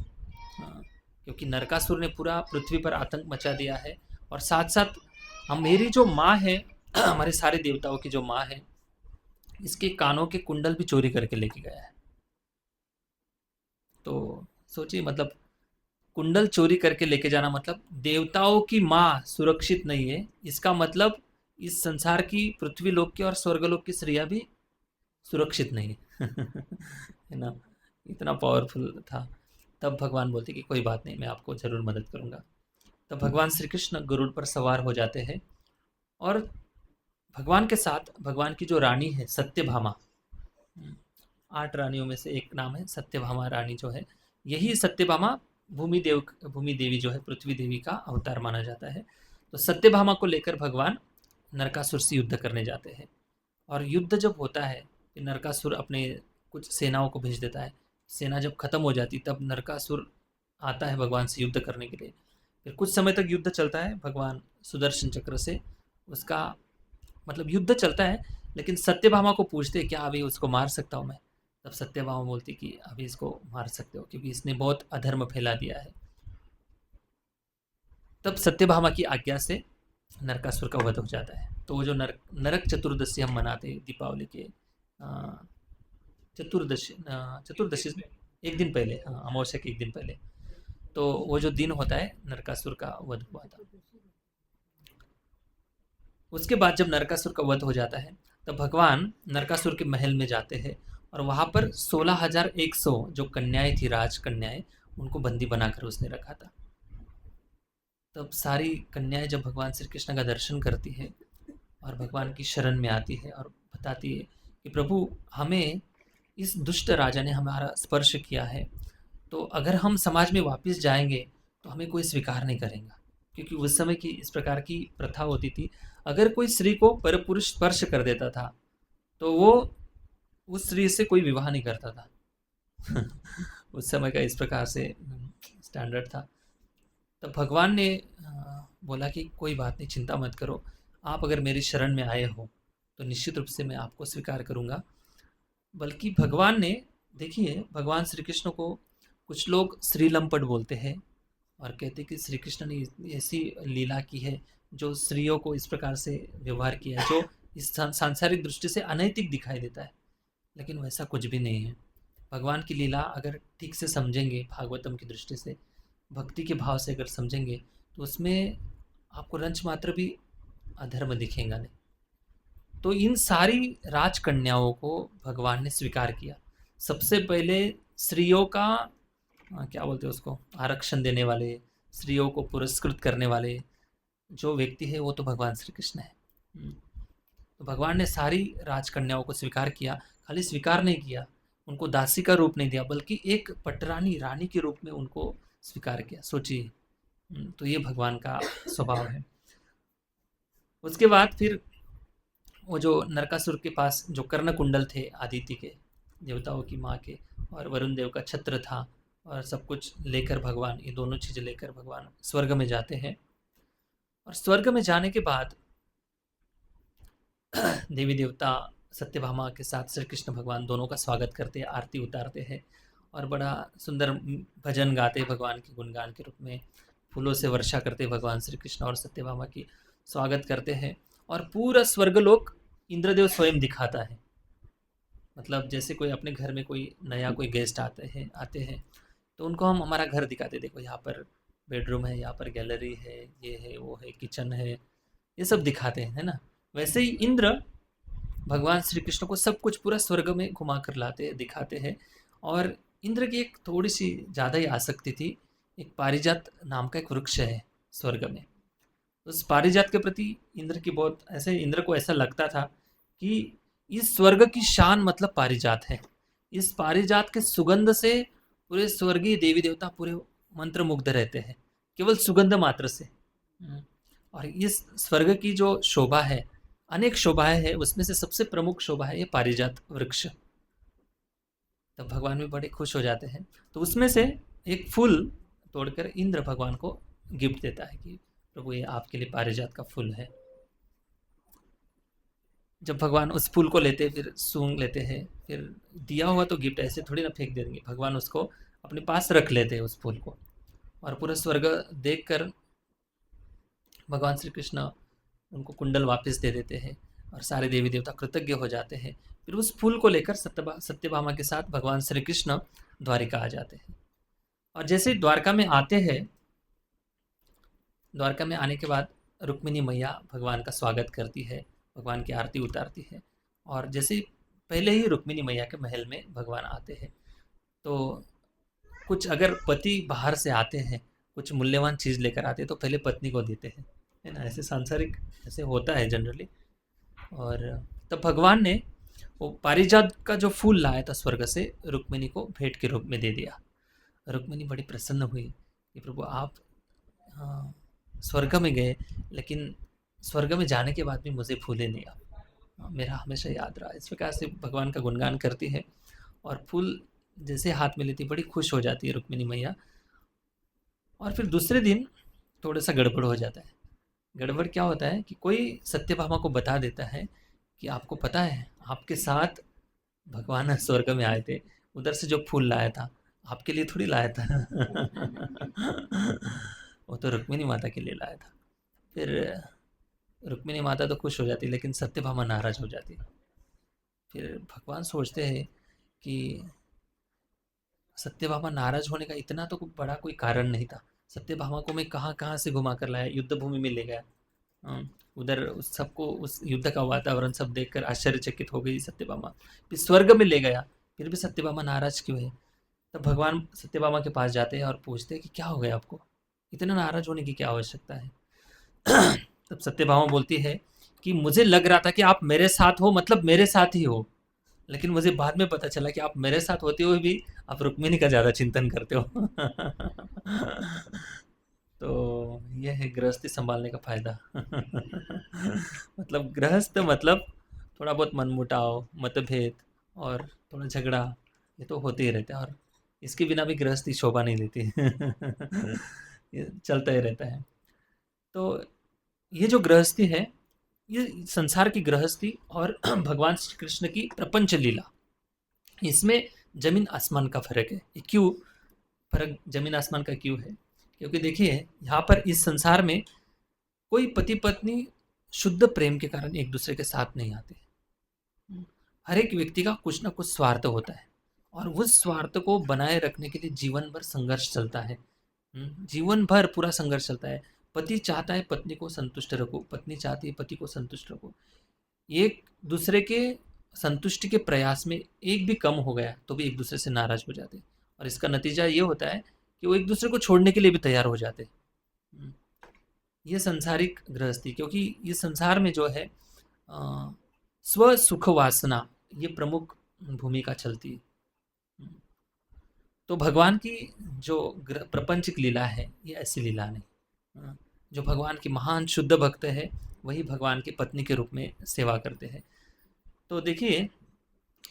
क्योंकि नरकासुर ने पूरा पृथ्वी पर आतंक मचा दिया है। और साथ साथ हम मेरी जो माँ है हमारे सारे देवताओं की जो माँ है, इसके कानों के कुंडल भी चोरी करके लेके गया है। तो सोचिए, मतलब कुंडल चोरी करके लेके जाना मतलब देवताओं की माँ सुरक्षित नहीं है, इसका मतलब इस संसार की पृथ्वी लोक की और स्वर्गलोक की स्त्रियां भी सुरक्षित नहीं है। है ना? इतना पावरफुल था। तब भगवान बोलते कि कोई बात नहीं, मैं आपको जरूर मदद करूंगा। तब भगवान श्री कृष्ण गरुड़ पर सवार हो जाते हैं। और भगवान के साथ भगवान की जो रानी है सत्यभामा, 8 रानियों में से एक नाम है सत्यभामा रानी जो है, यही सत्यभामा भूमि देवी जो है, पृथ्वी देवी का अवतार माना जाता है। तो सत्यभामा को लेकर भगवान नरकासुर से युद्ध करने जाते हैं। और युद्ध जब होता है कि नरकासुर अपने कुछ सेनाओं को भेज देता है। सेना जब खत्म हो जाती तब नरकासुर आता है भगवान से युद्ध करने के लिए। फिर कुछ समय तक युद्ध चलता है, भगवान सुदर्शन चक्र से उसका मतलब युद्ध चलता है। लेकिन सत्यभामा को पूछते क्या अभी उसको मार सकता हूँ मैं? तब सत्यभामा बोलती कि अभी इसको मार सकते हो क्योंकि इसने बहुत अधर्म फैला दिया है। तब सत्यभामा की आज्ञा से नरकासुर का वध हो जाता है। तो वो जो नरक चतुर्दशी हम मनाते हैं दीपावली के चतुर्दशी से एक दिन पहले, हाँ, अमावस्या के एक दिन पहले, तो वो जो दिन होता है नरकासुर का वध हुआ था। उसके बाद जब नरकासुर का वध हो जाता है तब भगवान नरकासुर के महल में जाते हैं। और वहां पर 16,100 जो कन्याएं थी, राजकन्याएं, उनको बंदी बनाकर उसने रखा था। तब सारी कन्याएं जब भगवान श्री कृष्ण का दर्शन करती है और भगवान की शरण में आती है और बताती है कि प्रभु, हमें इस दुष्ट राजा ने हमारा स्पर्श किया है, तो अगर हम समाज में वापस जाएंगे तो हमें कोई स्वीकार नहीं करेगा। क्योंकि उस समय की इस प्रकार की प्रथा होती थी, अगर कोई स्त्री को परपुरुष स्पर्श कर देता था तो वो उस स्त्री से कोई विवाह नहीं करता था। उस समय का इस प्रकार से स्टैंडर्ड था। तब भगवान ने बोला कि कोई बात नहीं, चिंता मत करो, आप अगर मेरी शरण में आए हो तो निश्चित रूप से मैं आपको स्वीकार करूंगा। बल्कि भगवान ने, देखिए, भगवान श्री कृष्ण को कुछ लोग श्रीलंपट बोलते हैं और कहते हैं कि श्री कृष्ण ने ऐसी लीला की है जो स्त्रियों को इस प्रकार से व्यवहार किया है जो इस सांसारिक दृष्टि से अनैतिक दिखाई देता है। लेकिन वैसा कुछ भी नहीं है। भगवान की लीला अगर ठीक से समझेंगे, भागवतम की दृष्टि से, भक्ति के भाव से अगर समझेंगे, तो उसमें आपको रंच मात्र भी अधर्म दिखेगा नहीं। तो इन सारी राजकन्याओं को भगवान ने स्वीकार किया। सबसे पहले स्त्रियों का क्या बोलते हैं उसको, आरक्षण देने वाले, स्त्रियों को पुरस्कृत करने वाले जो व्यक्ति है वो तो भगवान श्री कृष्ण है। तो भगवान ने सारी राजकन्याओं को स्वीकार किया। खाली स्वीकार नहीं किया, उनको दासी का रूप नहीं दिया, बल्कि एक पटरानी रानी के रूप में उनको स्वीकार किया। सोचिए, तो ये भगवान का स्वभाव है। उसके बाद फिर वो जो नरकासुर के पास जो कर्ण कुंडल थे आदित्य के, देवताओं की माँ के, और वरुण देव का छत्र था, और सब कुछ लेकर भगवान, ये दोनों चीज़ें लेकर भगवान स्वर्ग में जाते हैं। और स्वर्ग में जाने के बाद देवी देवता सत्यभामा के साथ श्री कृष्ण भगवान दोनों का स्वागत करते हैं, आरती उतारते हैं और बड़ा सुंदर भजन गाते हैं भगवान के गुणगान के रूप में। फूलों से वर्षा करते भगवान श्री कृष्ण और सत्यभामा की स्वागत करते हैं। और पूरा स्वर्गलोक इंद्रदेव स्वयं दिखाता है। मतलब जैसे कोई अपने घर में कोई नया कोई गेस्ट आते हैं तो उनको हम हमारा घर दिखाते, देखो यहाँ पर बेडरूम है, यहाँ पर गैलरी है, ये है, वो है, किचन है, ये सब दिखाते हैं, है ना? वैसे ही इंद्र भगवान श्री कृष्ण को सब कुछ पूरा स्वर्ग में घुमा कर लाते हैं, दिखाते हैं। और इंद्र की एक थोड़ी सी ज़्यादा ही आसक्ति थी। एक पारिजात नाम का एक वृक्ष है स्वर्ग में। उस पारिजात के प्रति इंद्र की बहुत, ऐसे इंद्र को ऐसा लगता था कि इस स्वर्ग की शान मतलब पारिजात है। इस पारिजात के सुगंध से पूरे स्वर्गीय देवी देवता पूरे मंत्रमुग्ध रहते हैं, केवल सुगंध मात्र से। और इस स्वर्ग की जो शोभा है, अनेक शोभाएं हैं, उसमें से सबसे प्रमुख शोभा है ये पारिजात वृक्ष। तब भगवान भी बड़े खुश हो जाते हैं। तो उसमें से एक फूल तोड़कर इंद्र भगवान को गिफ्ट देता है कि प्रभु ये आपके लिए पारिजात का फूल है। जब भगवान उस फूल को लेते फिर सूंघ लेते हैं, फिर दिया हुआ तो गिफ्ट ऐसे थोड़ी ना फेंक देंगे, भगवान उसको अपने पास रख लेते हैं उस फूल को। और पूरा स्वर्ग देखकर भगवान श्री कृष्ण उनको कुंडल वापस दे देते हैं और सारे देवी देवता कृतज्ञ हो जाते हैं। फिर उस फूल को लेकर सत्यभामा के साथ भगवान श्री कृष्ण द्वारिका आ जाते हैं। और जैसे द्वारका में आते हैं, द्वारका में आने के बाद रुक्मिणी मैया भगवान का स्वागत करती है, भगवान की आरती उतारती है। और जैसे पहले ही रुक्मिणी मैया के महल में भगवान आते हैं, तो कुछ अगर पति बाहर से आते हैं, कुछ मूल्यवान चीज़ लेकर आते हैं, तो पहले पत्नी को देते हैं, है ना। ऐसे सांसारिक ऐसे होता है जनरली। और तब भगवान ने वो पारिजात का जो फूल लाया था स्वर्ग से, रुक्मिणी को भेंट के रूप में दे दिया। रुक्मिणी बड़ी प्रसन्न हुई कि प्रभु आप हाँ, स्वर्ग में गए, लेकिन स्वर्ग में जाने के बाद भी मुझे भूले नहीं आप, मेरा हमेशा याद रहा। इस प्रकार से भगवान का गुणगान करती है और फूल जैसे हाथ में लेती बड़ी खुश हो जाती है रुक्मिणी मैया। और फिर दूसरे दिन थोड़ा सा गड़बड़ हो जाता है। गड़बड़ क्या होता है कि कोई सत्यभामा को बता देता है कि आपको पता है आपके साथ भगवान स्वर्ग में आए थे, उधर से जो फूल लाया था आपके लिए थोड़ी लाया था। वो तो रुक्मिणी माता के लिए लाया था। फिर रुक्मिणी माता तो खुश हो जाती, लेकिन सत्यभामा नाराज हो जाती। फिर भगवान सोचते हैं कि सत्यभामा नाराज होने का इतना तो बड़ा कोई कारण नहीं था। सत्यभामा को मैं कहाँ कहाँ से घुमा कर लाया, युद्ध भूमि में ले गया। उधर सबको उस युद्ध का वातावरण सब देखकर आश्चर्यचकित हो गई सत्यभामा। फिर स्वर्ग में ले गया, फिर भी सत्यभामा नाराज क्यों है। तब भगवान सत्यभामा के पास जाते हैं और पूछते हैं कि क्या हो गया आपको, इतना नाराज होने की क्या आवश्यकता है। तब सत्यभामा बोलती है कि मुझे लग रहा था कि आप मेरे साथ हो, मतलब मेरे साथ ही हो, लेकिन मुझे बाद में पता चला कि आप मेरे साथ होते हुए भी आप रुक्मिणी का ज़्यादा चिंतन करते हो। तो ये है गृहस्थी संभालने का फायदा। मतलब गृहस्थ मतलब थोड़ा बहुत मनमुटाव, मतभेद और थोड़ा झगड़ा, ये तो होते ही रहता है। और इसके बिना भी गृहस्थी शोभा नहीं देती। ये चलता ही रहता है। तो ये जो गृहस्थी है, ये संसार की गृहस्थी और भगवान श्री कृष्ण की प्रपंच लीला, इसमें जमीन आसमान का फर्क है। ये क्यों फर्क जमीन आसमान का क्यों है? क्योंकि देखिए यहाँ पर इस संसार में कोई पति पत्नी शुद्ध प्रेम के कारण एक दूसरे के साथ नहीं आते। हर एक व्यक्ति का कुछ ना कुछ स्वार्थ होता है और उस स्वार्थ को बनाए रखने के लिए जीवन भर संघर्ष चलता है। जीवन भर पूरा संघर्ष चलता है। पति चाहता है पत्नी को संतुष्ट रखो, पत्नी चाहती है पति को संतुष्ट रखो। एक दूसरे के संतुष्टि के प्रयास में एक भी कम हो गया तो भी एक दूसरे से नाराज हो जाते, और इसका नतीजा ये होता है कि वो एक दूसरे को छोड़ने के लिए भी तैयार हो जाते। ये संसारिक गृहस्थी, क्योंकि ये संसार में जो है स्व सुख वासना ये प्रमुख भूमिका चलती है। तो भगवान की जो प्रपंचिक लीला है ये ऐसी लीला नहीं। जो भगवान की महान शुद्ध भक्त है वही भगवान की पत्नी के रूप में सेवा करते हैं। तो देखिए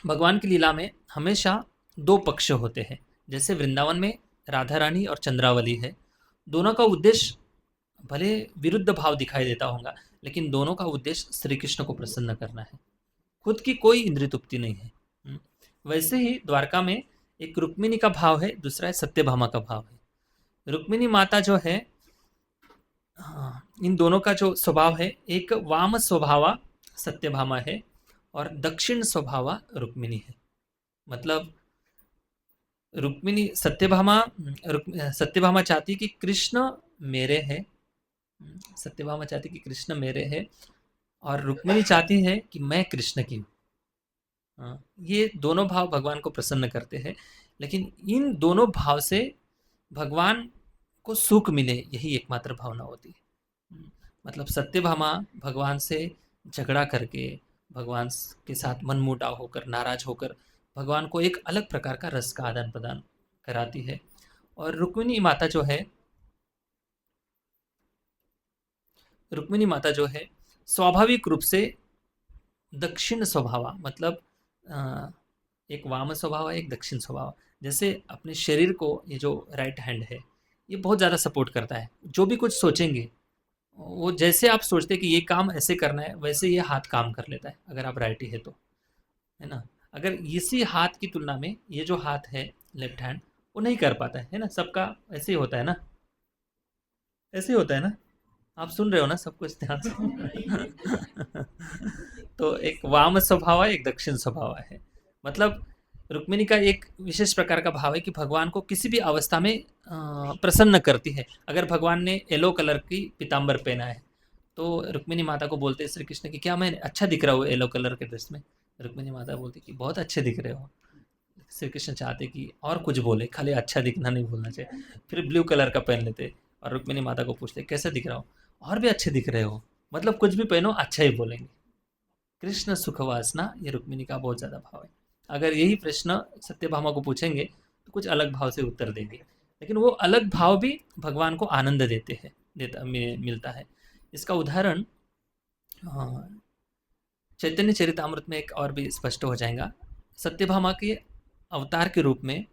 भगवान की लीला में हमेशा दो पक्ष होते हैं। जैसे वृंदावन में राधा रानी और चंद्रावली है, दोनों का उद्देश्य भले विरुद्ध भाव दिखाई देता होगा, लेकिन दोनों का उद्देश्य श्री कृष्ण को प्रसन्न करना है, खुद की कोई इंद्रिय तृप्ति नहीं है। वैसे ही द्वारका में एक रुक्मिणी का भाव है, दूसरा है सत्यभामा का भाव है। रुक्मिणी माता जो है, इन दोनों का जो स्वभाव है, एक वाम स्वभावा सत्यभामा है और दक्षिण स्वभावा रुक्मिणी है। मतलब रुक्मिणी सत्यभामा चाहती कि कृष्ण मेरे है, सत्यभामा चाहती कि कृष्ण मेरे है, और रुक्मिणी चाहती है कि मैं कृष्ण की हूँ। ये दोनों भाव भगवान को प्रसन्न करते हैं, लेकिन इन दोनों भाव से भगवान को सुख मिले यही एकमात्र भावना होती है। मतलब सत्यभामा भगवान से झगड़ा करके, भगवान के साथ मनमुटाव होकर, नाराज होकर भगवान को एक अलग प्रकार का रस का आदान प्रदान कराती है। और रुक्मिणी माता जो है स्वाभाविक रूप से दक्षिण स्वभाव मतलब अ, एक वाम स्वभाव है, एक दक्षिण स्वभाव। जैसे अपने शरीर को ये जो राइट हैंड है, ये बहुत ज़्यादा सपोर्ट करता है। जो भी कुछ सोचेंगे, वो जैसे आप सोचते हैं कि ये काम ऐसे करना है, वैसे ये हाथ काम कर लेता है, अगर आप राइटी है तो, है ना? अगर इसी हाथ की तुलना में ये जो हाथ है, लेफ्ट हैंड, वो नहीं कर पाता है ना? सबका ऐसे ही होता है ना? ऐसे ही होता है ना? आप सुन रहे हो ना सब कुछ ध्यान से? तो एक वाम स्वभाव है, एक दक्षिण स्वभाव है। मतलब रुक्मिणी का एक विशेष प्रकार का भाव है कि भगवान को किसी भी अवस्था में प्रसन्न करती है। अगर भगवान ने येलो कलर की पीताम्बर पहना है, तो रुक्मिणी माता को बोलते हैं श्री कृष्ण कि क्या मैं अच्छा दिख रहा हूँ येलो कलर के ड्रेस में? रुक्मिणी माता बोलती कि बहुत अच्छे दिख रहे हो। श्री कृष्ण चाहते कि और कुछ बोले, खाली अच्छा दिखना नहीं बोलना चाहिए। फिर ब्लू कलर का पहन लेते और रुक्मिणी माता को पूछते कैसे दिख रहा हो? और भी अच्छे दिख रहे हो। मतलब कुछ भी पहनो अच्छा ही बोलेंगे। कृष्ण सुखवासना, ये रुक्मिणी का बहुत ज़्यादा भाव है। अगर यही प्रश्न सत्यभामा को पूछेंगे तो कुछ अलग भाव से उत्तर देंगे, लेकिन वो अलग भाव भी भगवान को आनंद देते हैं, मिलता है। इसका उदाहरण चैतन्य चरितामृत में एक और भी स्पष्ट हो जाएगा। सत्यभामा के अवतार के रूप में,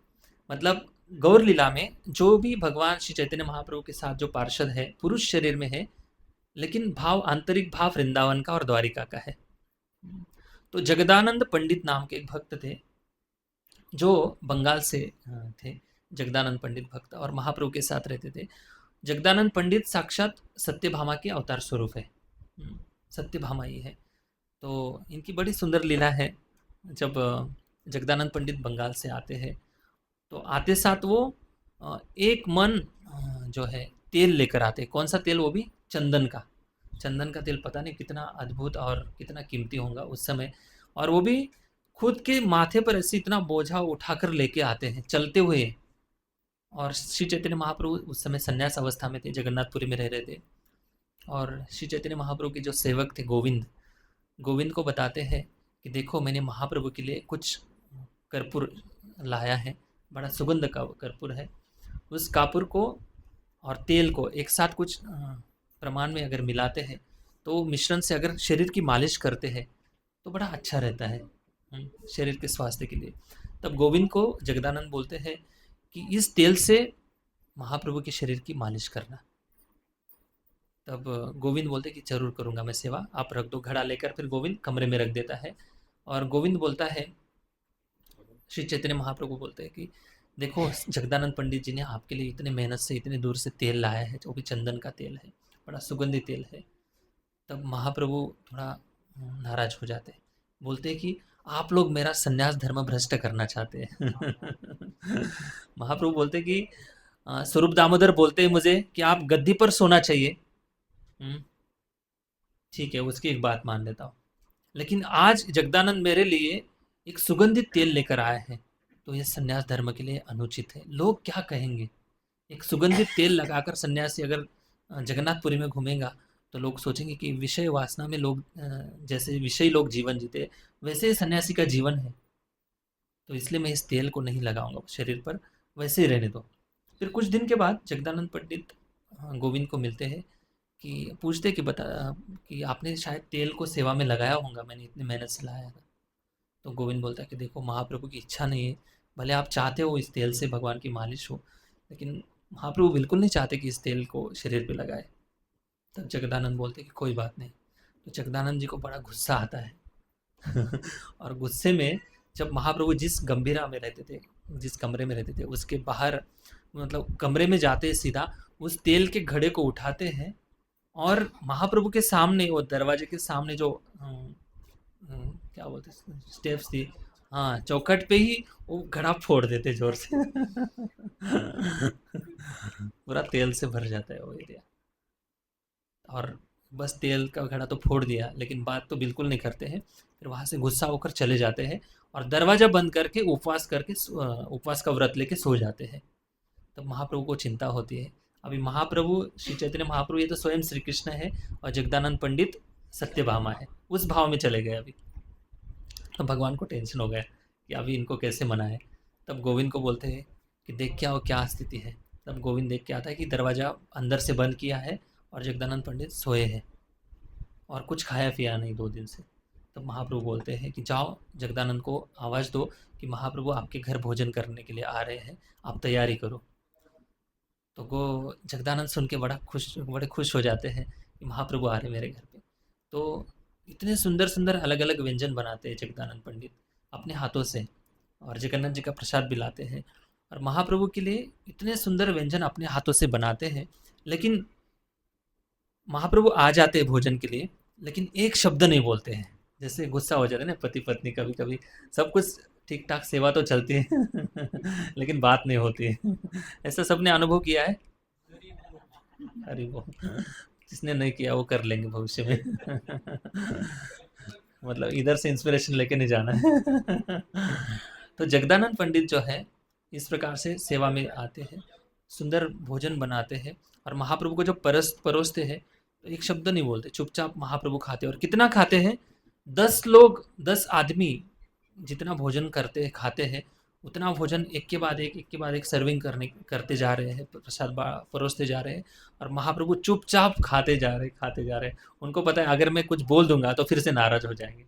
मतलब गौर लीला में जो भी भगवान श्री चैतन्य महाप्रभु के साथ जो पार्षद है, पुरुष शरीर में है, लेकिन भाव आंतरिक भाव वृंदावन का और द्वारिका का है। तो जगदानंद पंडित नाम के एक भक्त थे जो बंगाल से थे। जगदानंद पंडित भक्त और महाप्रभु के साथ रहते थे। जगदानंद पंडित साक्षात सत्यभामा के अवतार स्वरूप है। सत्यभामा ही है। तो इनकी बड़ी सुंदर लीला है। जब जगदानंद पंडित बंगाल से आते हैं, तो आते साथ वो एक मन जो है तेल लेकर आते। कौन सा तेल? वो भी चंदन का। चंदन का तेल पता नहीं कितना अद्भुत और कितना कीमती होगा उस समय। और वो भी खुद के माथे पर ऐसे इतना बोझा उठाकर लेके आते हैं चलते हुए। और श्री चैतन्य महाप्रभु उस समय संन्यास अवस्था में थे, जगन्नाथपुरी में रह रहे थे। और श्री चैतन्य महाप्रभु के जो सेवक थे गोविंद, गोविंद को बताते हैं कि देखो मैंने महाप्रभु के लिए कुछ कर्पूर लाया है, बड़ा सुगंध का कर्पूर है। उस कापूर को और तेल को एक साथ कुछ प्रमाण में अगर मिलाते हैं, तो मिश्रण से अगर शरीर की मालिश करते हैं तो बड़ा अच्छा रहता है शरीर के स्वास्थ्य के लिए। तब गोविंद को जगदानंद बोलते हैं कि इस तेल से महाप्रभु के शरीर की मालिश करना। तब गोविंद बोलते कि जरूर करूँगा मैं सेवा, आप रख दो। घड़ा लेकर फिर गोविंद कमरे में रख देता है। और गोविंद बोलता है, श्री चैतन्य महाप्रभु बोलते हैं कि देखो जगदानंद पंडित जी ने आपके लिए इतने मेहनत से इतने दूर से तेल लाया है, जो भी चंदन का तेल है, बड़ा सुगंधित तेल है। तब महाप्रभु थोड़ा नाराज हो जाते हैं, बोलते हैं कि आप लोग मेरा संन्यास धर्म भ्रष्ट करना चाहते हैं। महाप्रभु बोलते हैं कि स्वरूप दामोदर बोलते हैं मुझे कि आप गद्दी पर सोना चाहिए। ठीक है, उसकी एक बात मान लेता हूँ, लेकिन आज जगदानंद मेरे लिए एक सुगंधित तेल लेकर आया है, तो ये संन्यास धर्म के लिए अनुचित है। लोग क्या कहेंगे? एक सुगंधित तेल लगाकर सन्यासी अगर जगन्नाथपुरी में घूमेगा, तो लोग सोचेंगे कि विषय वासना में लोग जैसे विषयी लोग जीवन जीते, वैसे ही सन्यासी का जीवन है। तो इसलिए मैं इस तेल को नहीं लगाऊंगा शरीर पर, वैसे ही रहने दो। फिर कुछ दिन के बाद जगदानंद पंडित गोविंद को मिलते हैं, कि पूछते कि बता कि आपने शायद तेल को सेवा में लगाया होगा, मैंने इतनी मेहनत से लाया था। तो गोविंद बोलता है कि देखो महाप्रभु की इच्छा नहीं है, भले आप चाहते हो इस तेल से भगवान की मालिश हो, लेकिन महाप्रभु बिल्कुल नहीं चाहते कि इस तेल को शरीर पे लगाए। तब जगदानंद बोलते कि कोई बात नहीं। तो जगदानंद जी को बड़ा गुस्सा आता है। और गुस्से में जब महाप्रभु जिस गंभीरा में रहते थे, जिस कमरे में रहते थे, उसके बाहर मतलब कमरे में जाते सीधा उस तेल के घड़े को उठाते हैं और महाप्रभु के सामने, वो दरवाजे के सामने जो क्या बोलते स्टेप्स थी, हाँ चौखट पे ही वो घड़ा फोड़ देते जोर से। पूरा तेल से भर जाता है वो एरिया। और बस तेल का घड़ा तो फोड़ दिया, लेकिन बात तो बिल्कुल नहीं करते हैं। फिर वहाँ से गुस्सा होकर चले जाते हैं और दरवाजा बंद करके उपवास का व्रत लेके सो जाते हैं। तब महाप्रभु को चिंता होती है, अभी महाप्रभु श्री चैतन्य महाप्रभु ये तो स्वयं श्री कृष्ण है और जगदानंद पंडित सत्यभामा है, उस भाव में चले गए अभी। तो भगवान को टेंशन हो गया कि अभी इनको कैसे मनाए। तब गोविंद को बोलते हैं कि देख क्या हो, क्या स्थिति है। तब गोविंद देख के आता है कि दरवाज़ा अंदर से बंद किया है और जगदानंद पंडित सोए हैं और कुछ खाया पिया नहीं 2 दिन से। तब महाप्रभु बोलते हैं कि जाओ जगदानंद को आवाज़ दो कि महाप्रभु आपके घर भोजन करने के लिए आ रहे हैं, आप तैयारी करो। तो वो जगदानंद सुन के बड़े खुश हो जाते हैं कि महाप्रभु आ रहे हैं मेरे घर पे। तो इतने सुंदर सुंदर अलग अलग व्यंजन बनाते हैं जगदानंद पंडित अपने हाथों से, और जगन्नाथ जी का प्रसाद भी लाते हैं और महाप्रभु के लिए इतने सुंदर व्यंजन अपने हाथों से बनाते हैं। लेकिन महाप्रभु आ जाते हैं भोजन के लिए, लेकिन एक शब्द नहीं बोलते हैं। जैसे गुस्सा हो जाता है ना पति पत्नी, कभी कभी सब कुछ ठीक ठाक सेवा तो चलती है लेकिन बात नहीं होती है ऐसा सबने अनुभव किया है। अरे वो जिसने नहीं किया वो कर लेंगे भविष्य में मतलब इधर से इंस्पिरेशन लेके नहीं जाना है तो जगदानंद पंडित जो है इस प्रकार से सेवा में आते हैं, सुंदर भोजन बनाते हैं और महाप्रभु को जो परोसते हैं तो एक शब्द नहीं बोलते, चुपचाप महाप्रभु खाते हैं। और कितना खाते हैं, 10 लोग, 10 आदमी जितना भोजन खाते हैं उतना भोजन एक के बाद एक सर्विंग करते जा रहे हैं, प्रसाद परोसते जा रहे हैं और महाप्रभु चुपचाप खाते जा रहे हैं। उनको पता है अगर मैं कुछ बोल दूंगा तो फिर से नाराज हो जाएंगे।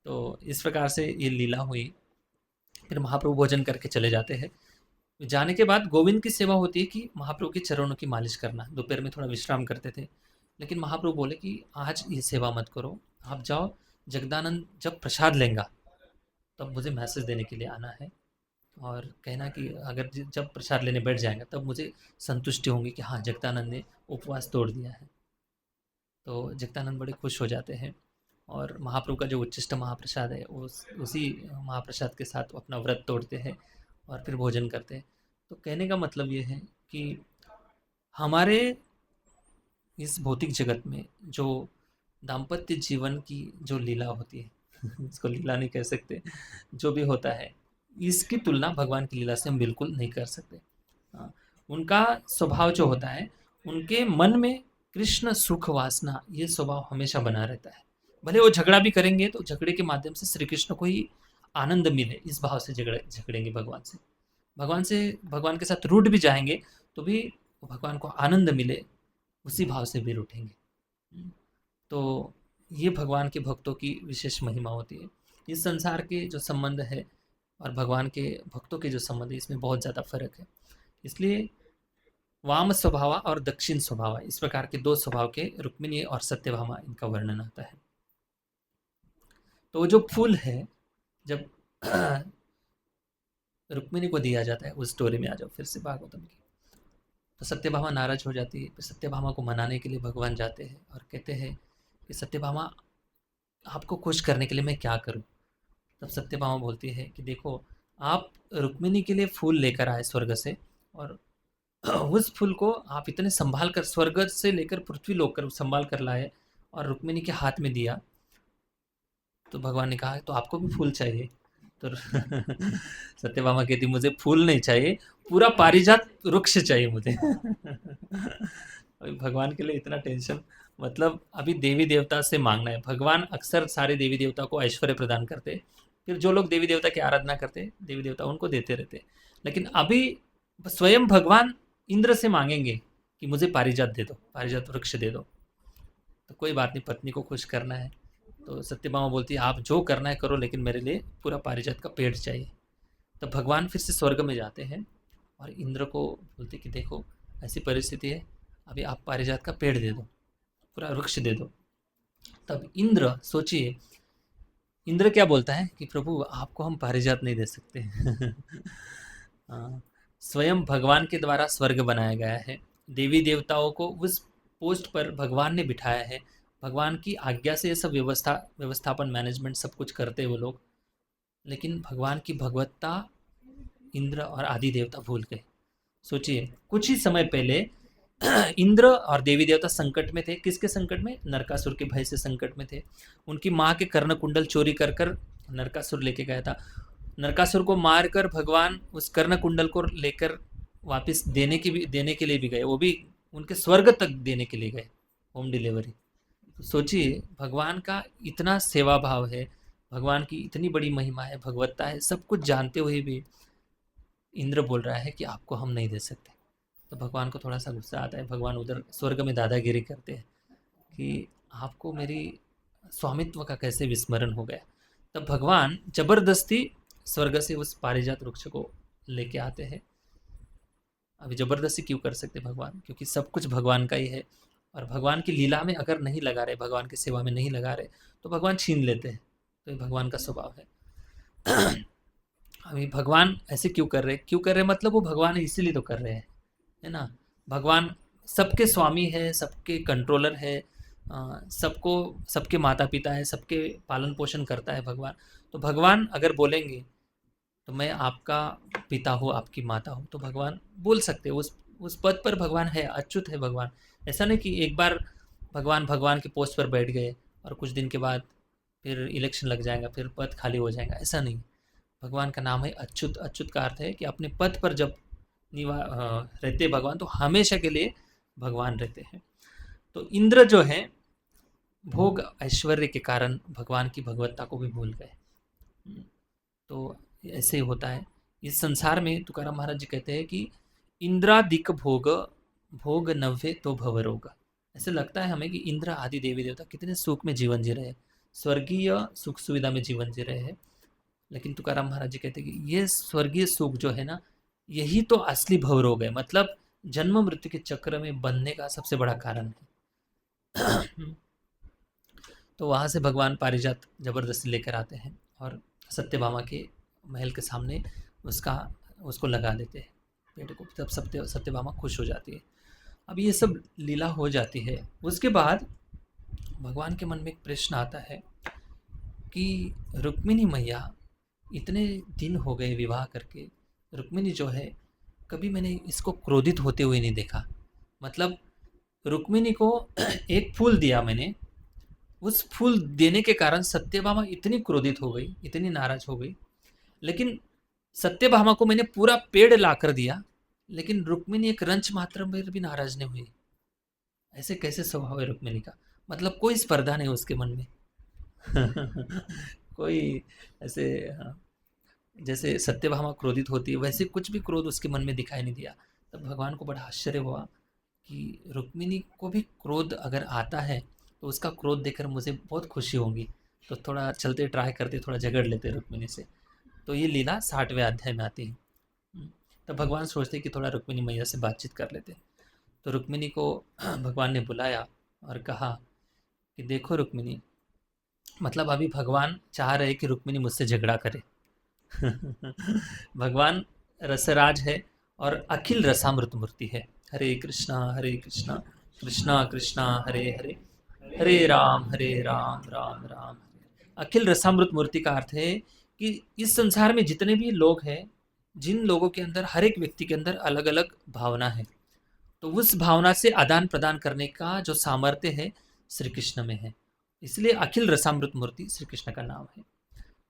तो इस प्रकार से ये लीला हुई। फिर महाप्रभु भोजन करके चले जाते हैं। जाने के बाद गोविंद की सेवा होती है कि महाप्रभु के चरणों की मालिश करना। दोपहर में थोड़ा विश्राम करते थे, लेकिन महाप्रभु बोले कि आज ये सेवा मत करो, आप जाओ, जगदानंद जब प्रसाद लेंगा तब मुझे मैसेज देने के लिए आना है और कहना कि अगर जब प्रसाद लेने बैठ जाएगा तब मुझे संतुष्टि होंगी कि हाँ जगदानंद ने उपवास तोड़ दिया है। तो जगदानंद बड़े खुश हो जाते हैं और महाप्रभु का जो उच्चिष्ट महाप्रसाद है उसी महाप्रसाद के साथ अपना व्रत तोड़ते हैं और फिर भोजन करते हैं। तो कहने का मतलब ये है कि हमारे इस भौतिक जगत में जो दाम्पत्य जीवन की जो लीला होती है इसको लीला नहीं कह सकते, जो भी होता है इसकी तुलना भगवान की लीला से हम बिल्कुल नहीं कर सकते। हाँ, उनका स्वभाव जो होता है, उनके मन में कृष्ण सुख वासना ये स्वभाव हमेशा बना रहता है। भले वो झगड़ा भी करेंगे तो झगड़े के माध्यम से श्री कृष्ण को ही आनंद मिले इस भाव से झगड़ेंगे भगवान के साथ रूठ भी जाएंगे तो भी भगवान को आनंद मिले उसी भाव से भी रूठेंगे। तो ये भगवान के भक्तों की विशेष महिमा होती है। इस संसार के जो संबंध है और भगवान के भक्तों के जो संबंध है इसमें बहुत ज़्यादा फर्क है। इसलिए वाम स्वभाव और दक्षिण स्वभाव, इस प्रकार के 2 स्वभाव के रुक्मिणी और सत्यभामा इनका वर्णन आता है। तो जो फूल है जब रुक्मिणी को दिया जाता है, उस स्टोरी में आ जाओ फिर से भागवतम की, तो सत्यभामा नाराज हो जाती है। फिर सत्यभामा को मनाने के लिए भगवान जाते हैं और कहते हैं कि सत्यभामा आपको खुश करने के लिए मैं क्या करूं। तब सत्यभामा बोलती है कि देखो आप रुक्मिणी के लिए फूल लेकर आए स्वर्ग से और उस फूल को आप इतने संभाल कर स्वर्ग से लेकर पृथ्वी लोक कर संभाल कर लाए और रुक्मिणी के हाथ में दिया। तो भगवान ने कहा तो आपको भी फूल चाहिए। तो सत्यभामा कहती मुझे फूल नहीं चाहिए, पूरा पारिजात वृक्ष चाहिए मुझे अभी भगवान के लिए इतना टेंशन, मतलब अभी देवी देवता से मांगना है। भगवान अक्सर सारे देवी देवता को ऐश्वर्य प्रदान करते, फिर जो लोग देवी देवता की आराधना करते देवी देवता उनको देते रहते, लेकिन अभी स्वयं भगवान इंद्र से मांगेंगे कि मुझे पारिजात दे दो, पारिजात वृक्ष दे दो। तो कोई बात नहीं, पत्नी को खुश करना है। तो सत्यभामा बोलती है आप जो करना है करो, लेकिन मेरे लिए पूरा पारिजात का पेड़ चाहिए। तो भगवान फिर से स्वर्ग में जाते हैं और इंद्र को बोलते कि देखो ऐसी परिस्थिति है, अभी आप पारिजात का पेड़ दे दो, पूरा वृक्ष दे दो। तब इंद्र, सोचिए इंद्र क्या बोलता है कि प्रभु आपको हम पारिजात नहीं दे सकते स्वयं भगवान के द्वारा स्वर्ग बनाया गया है, देवी देवताओं को उस पोस्ट पर भगवान ने बिठाया है, भगवान की आज्ञा से ये सब व्यवस्थापन मैनेजमेंट सब कुछ करते वो लोग, लेकिन भगवान की भगवत्ता इंद्र और आदि देवता भूल गए। सोचिए कुछ ही समय पहले इंद्र और देवी देवता संकट में थे। किसके संकट में? नरकासुर के भय से संकट में थे। उनकी माँ के कर्ण कुंडल चोरी कर कर नरकासुर लेके गया था। नरकासुर को मारकर भगवान उस कर्ण कुंडल को लेकर वापस देने के लिए भी गए, वो भी उनके स्वर्ग तक देने के लिए गए, होम डिलीवरी। तो सोचिए भगवान का इतना सेवा भाव है, भगवान की इतनी बड़ी महिमा है, भगवत्ता है, सब कुछ जानते हुए भी इंद्र बोल रहा है कि आपको हम नहीं दे सकते। तो भगवान को थोड़ा सा गुस्सा आता है। भगवान उधर स्वर्ग में दादागिरी करते हैं कि आपको मेरी स्वामित्व का कैसे विस्मरण हो गया। तब भगवान जबरदस्ती स्वर्ग से उस पारिजात वृक्ष को लेके आते हैं। अभी जबरदस्ती क्यों कर सकते भगवान, क्योंकि सब कुछ भगवान का ही है, और भगवान की लीला में अगर नहीं लगा रहे, भगवान की सेवा में नहीं लगा रहे, तो भगवान छीन लेते हैं। तो ये भगवान का स्वभाव है। अभी भगवान ऐसे क्यों कर रहे, क्यों कर रहे मतलब वो भगवान है इसीलिए तो कर रहे हैं, है ना। भगवान सबके स्वामी है, सबके कंट्रोलर है, सबको, सबके माता पिता है, सबके पालन पोषण करता है भगवान। तो भगवान अगर बोलेंगे तो मैं आपका पिता हूँ, आपकी माता हूँ, तो भगवान बोल सकते हैं। उस पद पर भगवान है, अच्युत है भगवान। ऐसा नहीं कि एक बार भगवान भगवान के पोस्ट पर बैठ गए और कुछ दिन के बाद फिर इलेक्शन लग जाएगा, फिर पद खाली हो जाएगा, ऐसा नहीं। भगवान का नाम है अच्युत। अच्युत का अर्थ है कि अपने पद पर जब रहते भगवान, तो हमेशा के लिए भगवान रहते हैं। तो इंद्र जो है, भोग ऐश्वर्य के कारण भगवान की भगवत्ता को भी भूल गए। तो ऐसे ही होता है इस संसार में। तुकाराम महाराज जी कहते हैं कि इंद्रादिक भोग, भोग नव्य तो भवरोग। ऐसे लगता है हमें कि इंद्र आदि देवी देवता कितने सुख में जीवन जी रहे हैं, स्वर्गीय सुख सुविधा में जीवन जी रहे हैं, लेकिन तुकाराम महाराज जी कहते हैं कि ये स्वर्गीय सुख जो है ना, यही तो असली भवरोग है, मतलब जन्म मृत्यु के चक्र में बंधने का सबसे बड़ा कारण है। तो वहाँ से भगवान पारिजात जबरदस्ती लेकर आते हैं और सत्यभामा के महल के सामने उसको लगा देते हैं पेड़ को। तब सत्यभामा खुश हो जाती है। अब ये सब लीला हो जाती है। उसके बाद भगवान के मन में एक प्रश्न आता है कि रुक्मिणी मैया, इतने दिन हो गए विवाह करके, रुक्मिणी जो है कभी मैंने इसको क्रोधित होते हुए नहीं देखा। मतलब रुक्मिणी को एक फूल दिया मैंने, उस फूल देने के कारण सत्यभामा इतनी क्रोधित हो गई, इतनी नाराज हो गई। लेकिन सत्यभामा को मैंने पूरा पेड़ लाकर दिया, लेकिन रुक्मिणी एक रंच मात्र में भी नाराज नहीं हुई। ऐसे कैसे स्वभाव है रुक्मिणी का, मतलब कोई स्पर्धा नहीं उसके मन में। कोई ऐसे, हाँ, जैसे सत्यभामा क्रोधित होती है वैसे कुछ भी क्रोध उसके मन में दिखाई नहीं दिया। तब भगवान को बड़ा आश्चर्य हुआ कि रुक्मिणी को भी क्रोध अगर आता है तो उसका क्रोध देखकर मुझे बहुत खुशी होगी। तो थोड़ा चलते ट्राई करते, थोड़ा झगड़ लेते रुक्मिणी से। तो ये लीला 60वें अध्याय में आती है। तब भगवान सोचते कि थोड़ा रुक्मिणी मैया से बातचीत कर लेते। तो रुक्मिणी को भगवान ने बुलाया और कहा कि देखो रुक्मिणी, मतलब अभी भगवान चाह रहे कि रुक्मिणी मुझसे झगड़ा करे। भगवान रसराज है और अखिल रसामृत मूर्ति है। हरे कृष्णा कृष्णा कृष्णा हरे हरे, हरे राम राम राम हरे। अखिल रसामृत मूर्ति का अर्थ है कि इस संसार में जितने भी लोग हैं, जिन लोगों के अंदर, हर एक व्यक्ति के अंदर अलग अलग भावना है, तो उस भावना से आदान प्रदान करने का जो सामर्थ्य है श्री कृष्ण में है। इसलिए अखिल रसामृत मूर्ति श्री कृष्ण का नाम है।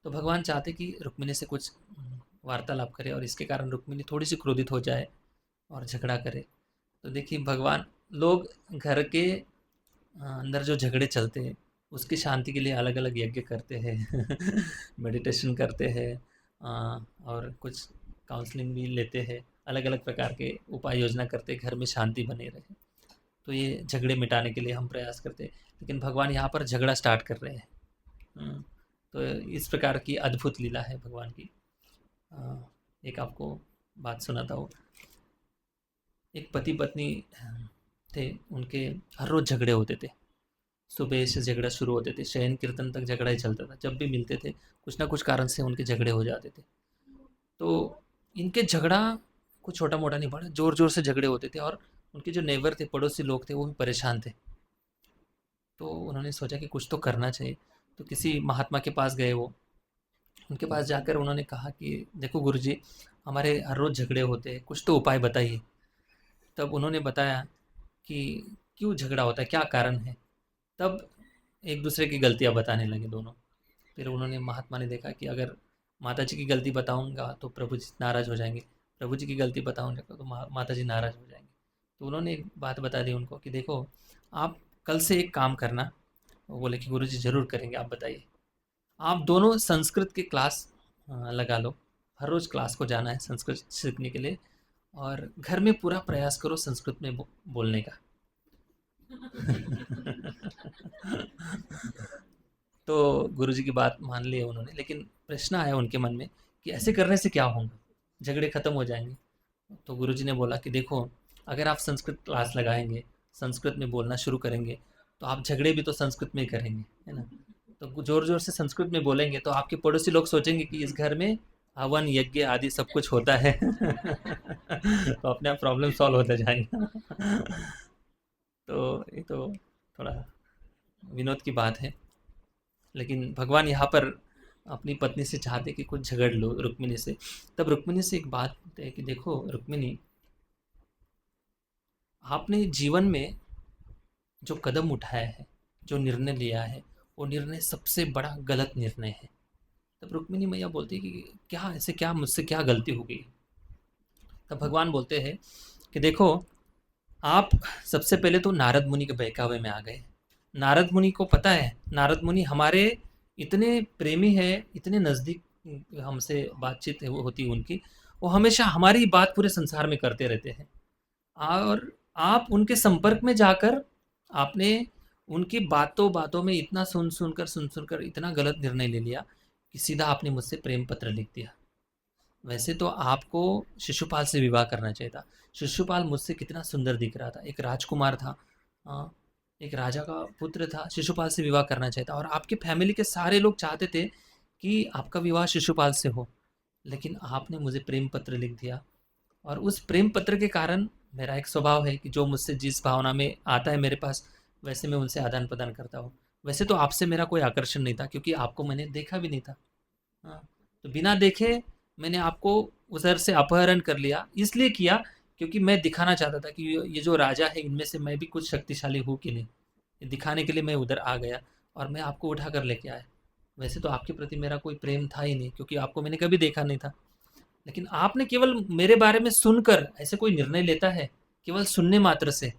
तो भगवान चाहते कि रुक्मिणी से कुछ वार्तालाप करे, और इसके कारण रुक्मिणी थोड़ी सी क्रोधित हो जाए और झगड़ा करे। तो देखिए भगवान, लोग घर के अंदर जो झगड़े चलते हैं उसकी शांति के लिए अलग अलग यज्ञ करते हैं, मेडिटेशन करते हैं, और कुछ काउंसलिंग भी लेते हैं, अलग अलग प्रकार के उपाय योजना करते हैं, घर में शांति बने रहे। तो ये झगड़े मिटाने के लिए हम प्रयास करते हैं, लेकिन भगवान यहाँ पर झगड़ा स्टार्ट कर रहे हैं। तो इस प्रकार की अद्भुत लीला है भगवान की। एक आपको बात सुनाता हूँ। एक पति पत्नी थे, उनके हर रोज़ झगड़े होते थे। सुबह से झगड़ा शुरू होते थे, शयन कीर्तन तक झगड़ा ही चलता था। जब भी मिलते थे कुछ ना कुछ कारण से उनके झगड़े हो जाते थे। तो इनके झगड़ा कुछ छोटा मोटा नहीं, बड़ा ज़ोर ज़ोर से झगड़े होते थे, और उनके जो नेबर थे, पड़ोसी लोग थे, वो भी परेशान थे। तो उन्होंने सोचा कि कुछ तो करना चाहिए। तो किसी महात्मा के पास गए वो। उनके पास जाकर उन्होंने कहा कि देखो गुरुजी, हमारे हर रोज़ झगड़े होते हैं, कुछ तो उपाय बताइए। तब उन्होंने बताया कि क्यों झगड़ा होता है, क्या कारण है। तब एक दूसरे की गलतियाँ बताने लगे दोनों। फिर उन्होंने, महात्मा ने देखा कि अगर माता जी की गलती बताऊंगा तो प्रभु जी नाराज़ हो जाएंगे, प्रभु जी की गलती बताऊंगा तो माता जी नाराज़ हो जाएंगे। तो उन्होंने एक बात बता दी उनको कि देखो, आप कल से एक काम करना। वो बोले कि गुरुजी ज़रूर करेंगे, आप बताइए। आप दोनों संस्कृत की क्लास लगा लो। हर रोज़ क्लास को जाना है संस्कृत सीखने के लिए, और घर में पूरा प्रयास करो संस्कृत में बोलने का। तो गुरुजी की बात मान ली उन्होंने, लेकिन प्रश्न आया उनके मन में कि ऐसे करने से क्या होगा, झगड़े खत्म हो जाएंगे। तो गुरुजी ने बोला कि देखो, अगर आप संस्कृत क्लास लगाएंगे, संस्कृत में बोलना शुरू करेंगे, तो आप झगड़े भी तो संस्कृत में ही करेंगे, है ना। तो जोर जोर से संस्कृत में बोलेंगे तो आपके पड़ोसी लोग सोचेंगे कि इस घर में हवन यज्ञ आदि सब कुछ होता है। तो अपने आप प्रॉब्लम सॉल्व होता जाएगा। तो ये तो थोड़ा विनोद की बात है, लेकिन भगवान यहाँ पर अपनी पत्नी से चाहते कि कुछ झगड़ लो रुक्मिणी से। तब रुक्मिणी से एक बात है कि देखो रुक्मिणी, आपने जीवन में जो कदम उठाया है, जो निर्णय लिया है, वो निर्णय सबसे बड़ा गलत निर्णय है। तब रुक्मिणी मैया बोलती है कि क्या ऐसे, क्या मुझसे क्या गलती हो गई। तब भगवान बोलते हैं कि देखो, आप सबसे पहले तो नारद मुनि के बहकावे में आ गए। नारद मुनि को पता है, नारद मुनि हमारे इतने प्रेमी है, इतने नज़दीक हमसे बातचीत होती है उनकी, वो हमेशा हमारी बात पूरे संसार में करते रहते हैं। और आप उनके संपर्क में जाकर आपने उनकी बातों बातों में इतना सुन सुनकर इतना गलत निर्णय ले लिया कि सीधा आपने मुझसे प्रेम पत्र लिख दिया। वैसे तो आपको शिशुपाल से विवाह करना चाहिए था। शिशुपाल मुझसे कितना सुंदर दिख रहा था, एक राजकुमार था, एक राजा का पुत्र था, शिशुपाल से विवाह करना चाहिए था। और आपकी फैमिली के सारे लोग चाहते थे कि आपका विवाह शिशुपाल से हो, लेकिन आपने मुझे प्रेम पत्र लिख दिया। और उस प्रेम पत्र के कारण मेरा एक स्वभाव है कि जो मुझसे जिस भावना में आता है मेरे पास, वैसे मैं उनसे आदान प्रदान करता हूँ। वैसे तो आपसे मेरा कोई आकर्षण नहीं था, क्योंकि आपको मैंने देखा भी नहीं था। हाँ, तो बिना देखे मैंने आपको उधर से अपहरण कर लिया, इसलिए किया क्योंकि मैं दिखाना चाहता था कि ये जो राजा है इनमें से मैं भी कुछ शक्तिशाली हूँ कि नहीं। ये दिखाने के लिए मैं उधर आ गया और मैं आपको उठा कर लेके आया। वैसे तो आपके प्रति मेरा कोई प्रेम था ही नहीं, क्योंकि आपको मैंने कभी देखा नहीं था। लेकिन आपने केवल मेरे बारे में सुनकर ऐसे कोई निर्णय लेता है, केवल सुनने मात्र से,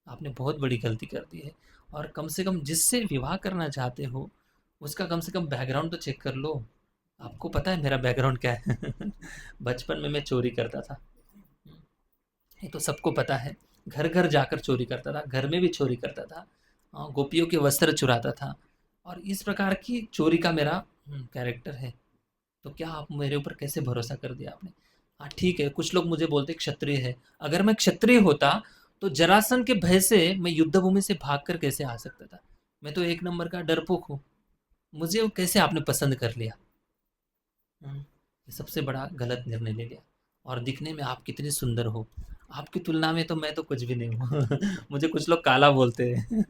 आपने बहुत बड़ी गलती कर दी है। और कम से कम जिससे विवाह करना चाहते हो, उसका कम से कम बैकग्राउंड तो चेक कर लो। आपको पता है मेरा बैकग्राउंड क्या है। बचपन में मैं चोरी करता था, ये तो सबको पता है। घर घर जाकर चोरी करता था, घर में भी चोरी करता था, गोपियों के वस्त्र चुराता था। और इस प्रकार की चोरी का मेरा कैरेक्टर है। तो क्या आप मेरे ऊपर कैसे भरोसा कर दिया आपने। हाँ ठीक है, कुछ लोग मुझे बोलते क्षत्रिय है। अगर मैं क्षत्रिय होता तो जरासन के भय से मैं युद्ध भूमि से भाग कर कैसे आ सकता था। मैं तो एक नंबर का डरपोक हूँ। मुझे वो कैसे आपने पसंद कर लिया। ये सबसे बड़ा गलत निर्णय ले लिया। और दिखने में आप कितने सुंदर हो, आपकी तुलना में तो मैं तो कुछ भी नहीं हूँ। मुझे कुछ लोग काला बोलते हैं।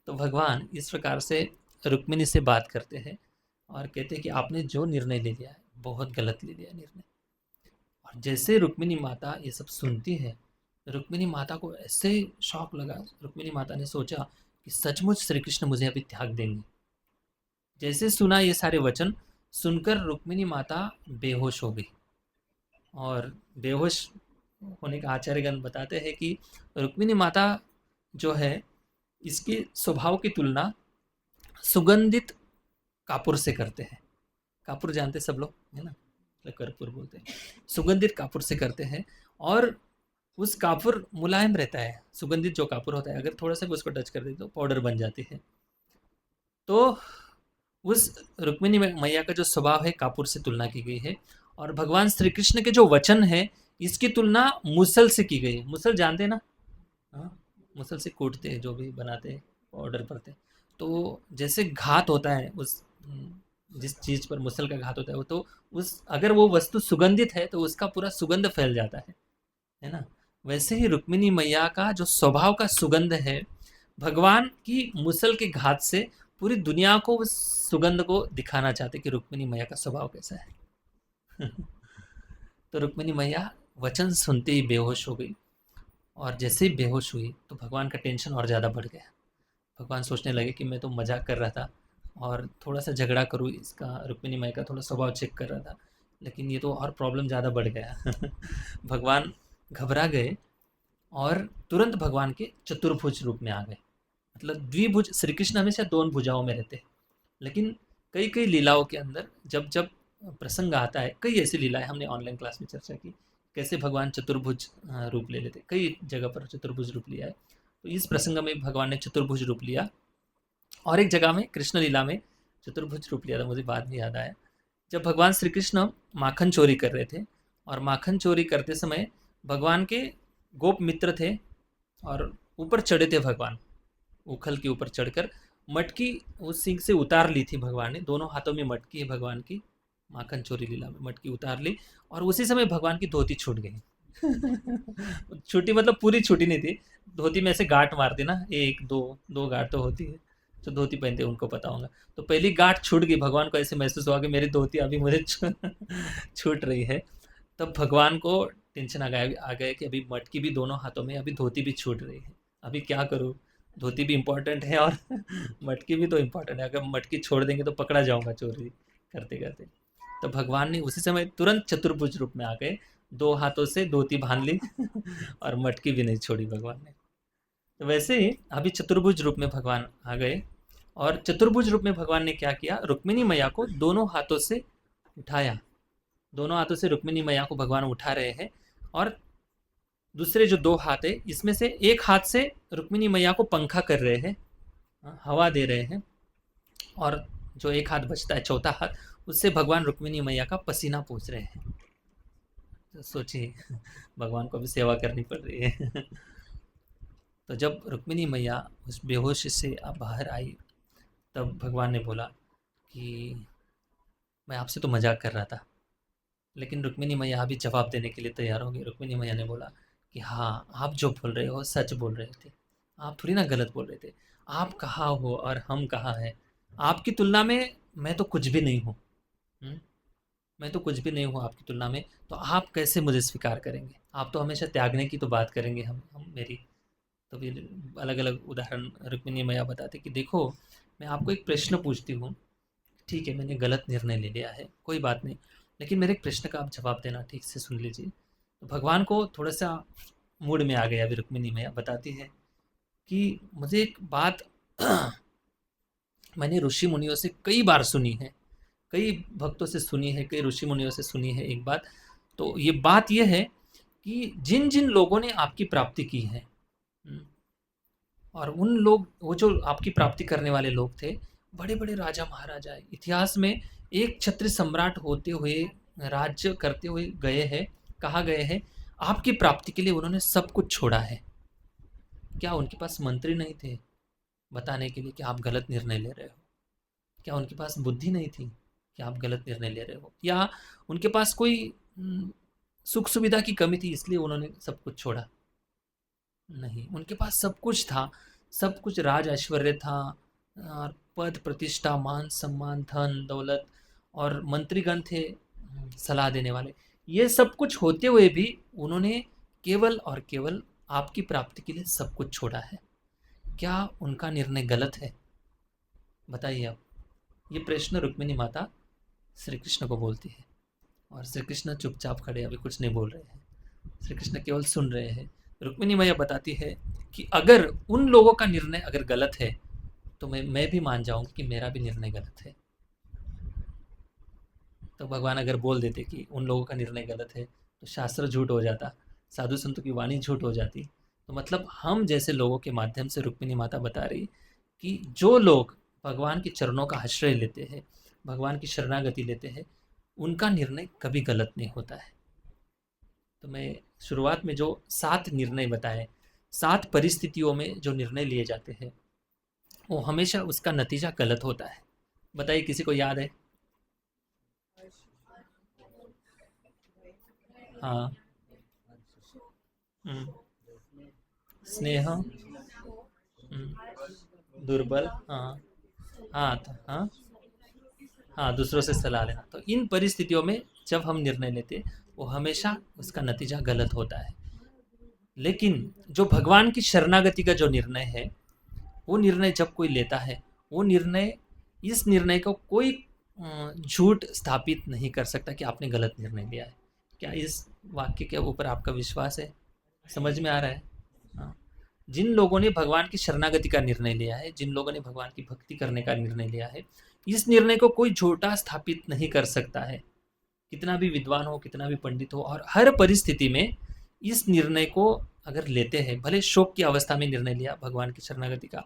तो भगवान इस प्रकार से रुक्मिणी से बात करते हैं और कहते हैं कि आपने जो निर्णय ले लिया है बहुत गलत ले लिया निर्णय। और जैसे रुक्मिणी माता ये सब सुनती है, रुक्मिणी माता को ऐसे शौक लगा। रुक्मिणी माता ने सोचा कि सचमुच श्री कृष्ण मुझे अभी त्याग देंगे। जैसे सुना ये सारे वचन, सुनकर रुक्मिणी माता बेहोश हो गई। और बेहोश होने का आचार्यगण बताते हैं कि रुक्मिणी माता जो है, इसके स्वभाव की तुलना सुगंधित कापूर से करते हैं। कापूर जानते सब लोग, है ना, मतलब कर्पूर बोलते हैं। सुगंधित कापूर से करते हैं। और उस कापूर मुलायम रहता है। सुगंधित जो कापूर होता है, अगर थोड़ा सा भी उसको टच कर दे तो पाउडर बन जाती है। तो उस रुक्मिणी मैया का जो स्वभाव है कापूर से तुलना की गई है। और भगवान श्री कृष्ण के जो वचन है, इसकी तुलना मुसल से की गई है। मुसल जानते हैं ना, हाँ, मुसल से कूटते हैं, जो भी बनाते हैं ऑर्डर करते हैं। तो जैसे घात होता है उस जिस चीज़ पर मुसल का घात होता है, वो तो उस अगर वो वस्तु सुगंधित है तो उसका पूरा सुगंध फैल जाता है ना। वैसे ही रुक्मिणी मैया का जो स्वभाव का सुगंध है, भगवान की मुसल के घात से पूरी दुनिया को उस सुगंध को दिखाना चाहते कि रुक्मिणी मैया का स्वभाव कैसा है। तो रुक्मिणी मैया वचन सुनते ही बेहोश हो गई। और जैसे ही बेहोश हुई तो भगवान का टेंशन और ज़्यादा बढ़ गया। भगवान सोचने लगे कि मैं तो मजाक कर रहा था और थोड़ा सा झगड़ा करूँ इसका, रुक्मिणी माई का थोड़ा स्वभाव चेक कर रहा था, लेकिन ये तो और प्रॉब्लम ज़्यादा बढ़ गया। भगवान घबरा गए और तुरंत भगवान के चतुर्भुज रूप में आ गए। मतलब द्विभुज, श्री कृष्ण हमेशा दोनों भुजाओं में रहते हैं, लेकिन कई कई लीलाओं के अंदर जब जब प्रसंग आता है, कई ऐसी लीलाएं हमने ऑनलाइन क्लास में चर्चा की, कैसे भगवान चतुर्भुज रूप ले लेते, कई जगह पर चतुर्भुज रूप लिया है। तो इस प्रसंग में भगवान ने चतुर्भुज रूप लिया और एक जगह में कृष्ण लीला में चतुर्भुज रूप लिया था, मुझे बाद में याद आया। जब भगवान श्री कृष्ण माखन चोरी कर रहे थे, और माखन चोरी करते समय भगवान के गोप मित्र थे और ऊपर चढ़े थे भगवान, उखल के ऊपर चढ़कर मटकी उस सिंह से उतार ली थी भगवान ने। दोनों हाथों में मटकी है भगवान की, माखन चोरी लीला में मटकी उतार ली, और उसी समय भगवान की धोती छूट गई। छूटी मतलब पूरी छूटी नहीं थी, धोती में ऐसे गांठ मारती ना, एक दो दो गांठ तो होती है, जो धोती पहनते हैं उनको पता होगा। तो पहली गांठ छूट गई, भगवान को ऐसे महसूस हुआ कि मेरी धोती अभी मुझे छूट रही है। तब भगवान को टेंशन आ गया कि अभी मटकी भी दोनों हाथों में, अभी धोती भी छूट रही है, अभी क्या करूँ, धोती भी इम्पोर्टेंट है और मटकी भी तो इम्पोर्टेंट है, अगर मटकी छोड़ देंगे तो पकड़ा जाऊंगा चोरी करते करते। तो भगवान ने उसी समय तुरंत चतुर्भुज रूप में आ गए, दो हाथों से धोती बांध ली और मटकी भी नहीं छोड़ी भगवान ने। तो वैसे ही अभी चतुर्भुज रूप में भगवान आ गए, और चतुर्भुज रूप में भगवान ने क्या किया, रुक्मिणी मैया को दोनों हाथों से उठाया। दोनों हाथों से रुक्मिणी मैया को भगवान उठा रहे हैं, और दूसरे जो दो हाथ है इसमें से एक हाथ से रुक्मिणी मैया को पंखा कर रहे हैं, हवा दे रहे हैं, और जो एक हाथ बचता है चौथा हाथ, उससे भगवान रुक्मिणी मैया का पसीना पोंछ रहे हैं। तो सोचिए, भगवान को भी सेवा करनी पड़ रही है। तो जब रुक्मिणी मैया उस बेहोशी से अब बाहर आई, तब भगवान ने बोला कि मैं आपसे तो मजाक कर रहा था। लेकिन रुक्मिणी मैया अभी जवाब देने के लिए तैयार हो गई। रुक्मिणी मैया ने बोला कि हाँ, आप जो बोल रहे हो सच बोल रहे थे, आप थोड़ी ना गलत बोल रहे थे। आप कहाँ हो और हम कहाँ हैं? आपकी तुलना में मैं तो कुछ भी नहीं हूँ। हम्म, मैं तो कुछ भी नहीं हूँ आपकी तुलना में, तो आप कैसे मुझे स्वीकार करेंगे? आप तो हमेशा त्यागने की तो बात करेंगे, हम मेरी। तो फिर अलग अलग उदाहरण रुक्मिणी मैया बताते कि देखो, मैं आपको एक प्रश्न पूछती हूँ, ठीक है मैंने गलत निर्णय ले लिया है, कोई बात नहीं, लेकिन मेरे एक प्रश्न का आप जवाब देना, ठीक से सुन लीजिए। तो भगवान को थोड़ा सा मूड में आ गया। अभी रुक्मिणी मैया बताती है कि मुझे एक बात मैंने ऋषि मुनियों से कई बार सुनी है, कई भक्तों से सुनी है, कई ऋषि मुनियों से सुनी है एक बात। तो ये बात यह है कि जिन जिन लोगों ने आपकी प्राप्ति की है, और उन लोग, वो जो आपकी प्राप्ति करने वाले लोग थे, बड़े बड़े राजा महाराजा इतिहास में एक छत्र सम्राट होते हुए, राज्य करते हुए गए हैं, कहा गए हैं, आपकी प्राप्ति के लिए उन्होंने सब कुछ छोड़ा है। क्या उनके पास मंत्री नहीं थे बताने के लिए कि आप गलत निर्णय ले रहे हो? क्या उनके पास बुद्धि नहीं थी कि आप गलत निर्णय ले रहे हो? या उनके पास कोई सुख सुविधा की कमी थी इसलिए उन्होंने सब कुछ छोड़ा? नहीं, उनके पास सब कुछ था, सब कुछ, राज ऐश्वर्य था, और पद प्रतिष्ठा मान सम्मान धन दौलत, और मंत्रीगण थे सलाह देने वाले। ये सब कुछ होते हुए भी उन्होंने केवल और केवल आपकी प्राप्ति के लिए सब कुछ छोड़ा है। क्या उनका निर्णय गलत है? बताइए आप। ये प्रश्न रुक्मिणी माता श्री कृष्ण को बोलती है, और श्री कृष्ण चुपचाप खड़े, अभी कुछ नहीं बोल रहे हैं, श्री कृष्ण केवल सुन रहे हैं। रुक्मिणी मैया बताती है कि अगर उन लोगों का निर्णय अगर गलत है, तो मैं भी मान जाऊंगी कि मेरा भी निर्णय गलत है। तो भगवान अगर बोल देते कि उन लोगों का निर्णय गलत है, तो शास्त्र झूठ हो जाता, साधु संतों की वाणी झूठ हो जाती। तो मतलब हम जैसे लोगों के माध्यम से रुक्मिणी माता बता रही कि जो लोग भगवान के चरणों का आश्रय लेते हैं, भगवान की शरणागति लेते हैं, उनका निर्णय कभी गलत नहीं होता है। तो मैं शुरुआत में जो 7 निर्णय बताए, 7 परिस्थितियों में जो निर्णय लिए जाते हैं, वो हमेशा उसका नतीजा गलत होता है। बताइए, किसी को याद है? हाँ। हम्म, स्नेह। दुर्बल। हाँ। हाँ हाँ। हाँ, दूसरों से सलाह लेना। तो इन परिस्थितियों में जब हम निर्णय लेते, वो हमेशा उसका नतीजा गलत होता है। लेकिन जो भगवान की शरणागति का जो निर्णय है, वो निर्णय जब कोई लेता है, वो निर्णय, इस निर्णय को कोई झूठ स्थापित नहीं कर सकता कि आपने गलत निर्णय लिया है। क्या इस वाक्य के ऊपर आपका विश्वास है? समझ में आ रहा है? हाँ। जिन लोगों ने भगवान की शरणागति का निर्णय लिया है, जिन लोगों ने भगवान की भक्ति करने का निर्णय लिया है, इस निर्णय को कोई झूठा स्थापित नहीं कर सकता है। कितना भी विद्वान हो, कितना भी पंडित हो, और हर परिस्थिति में इस निर्णय को अगर लेते हैं, भले शोक की अवस्था में निर्णय लिया भगवान की शरणागति का,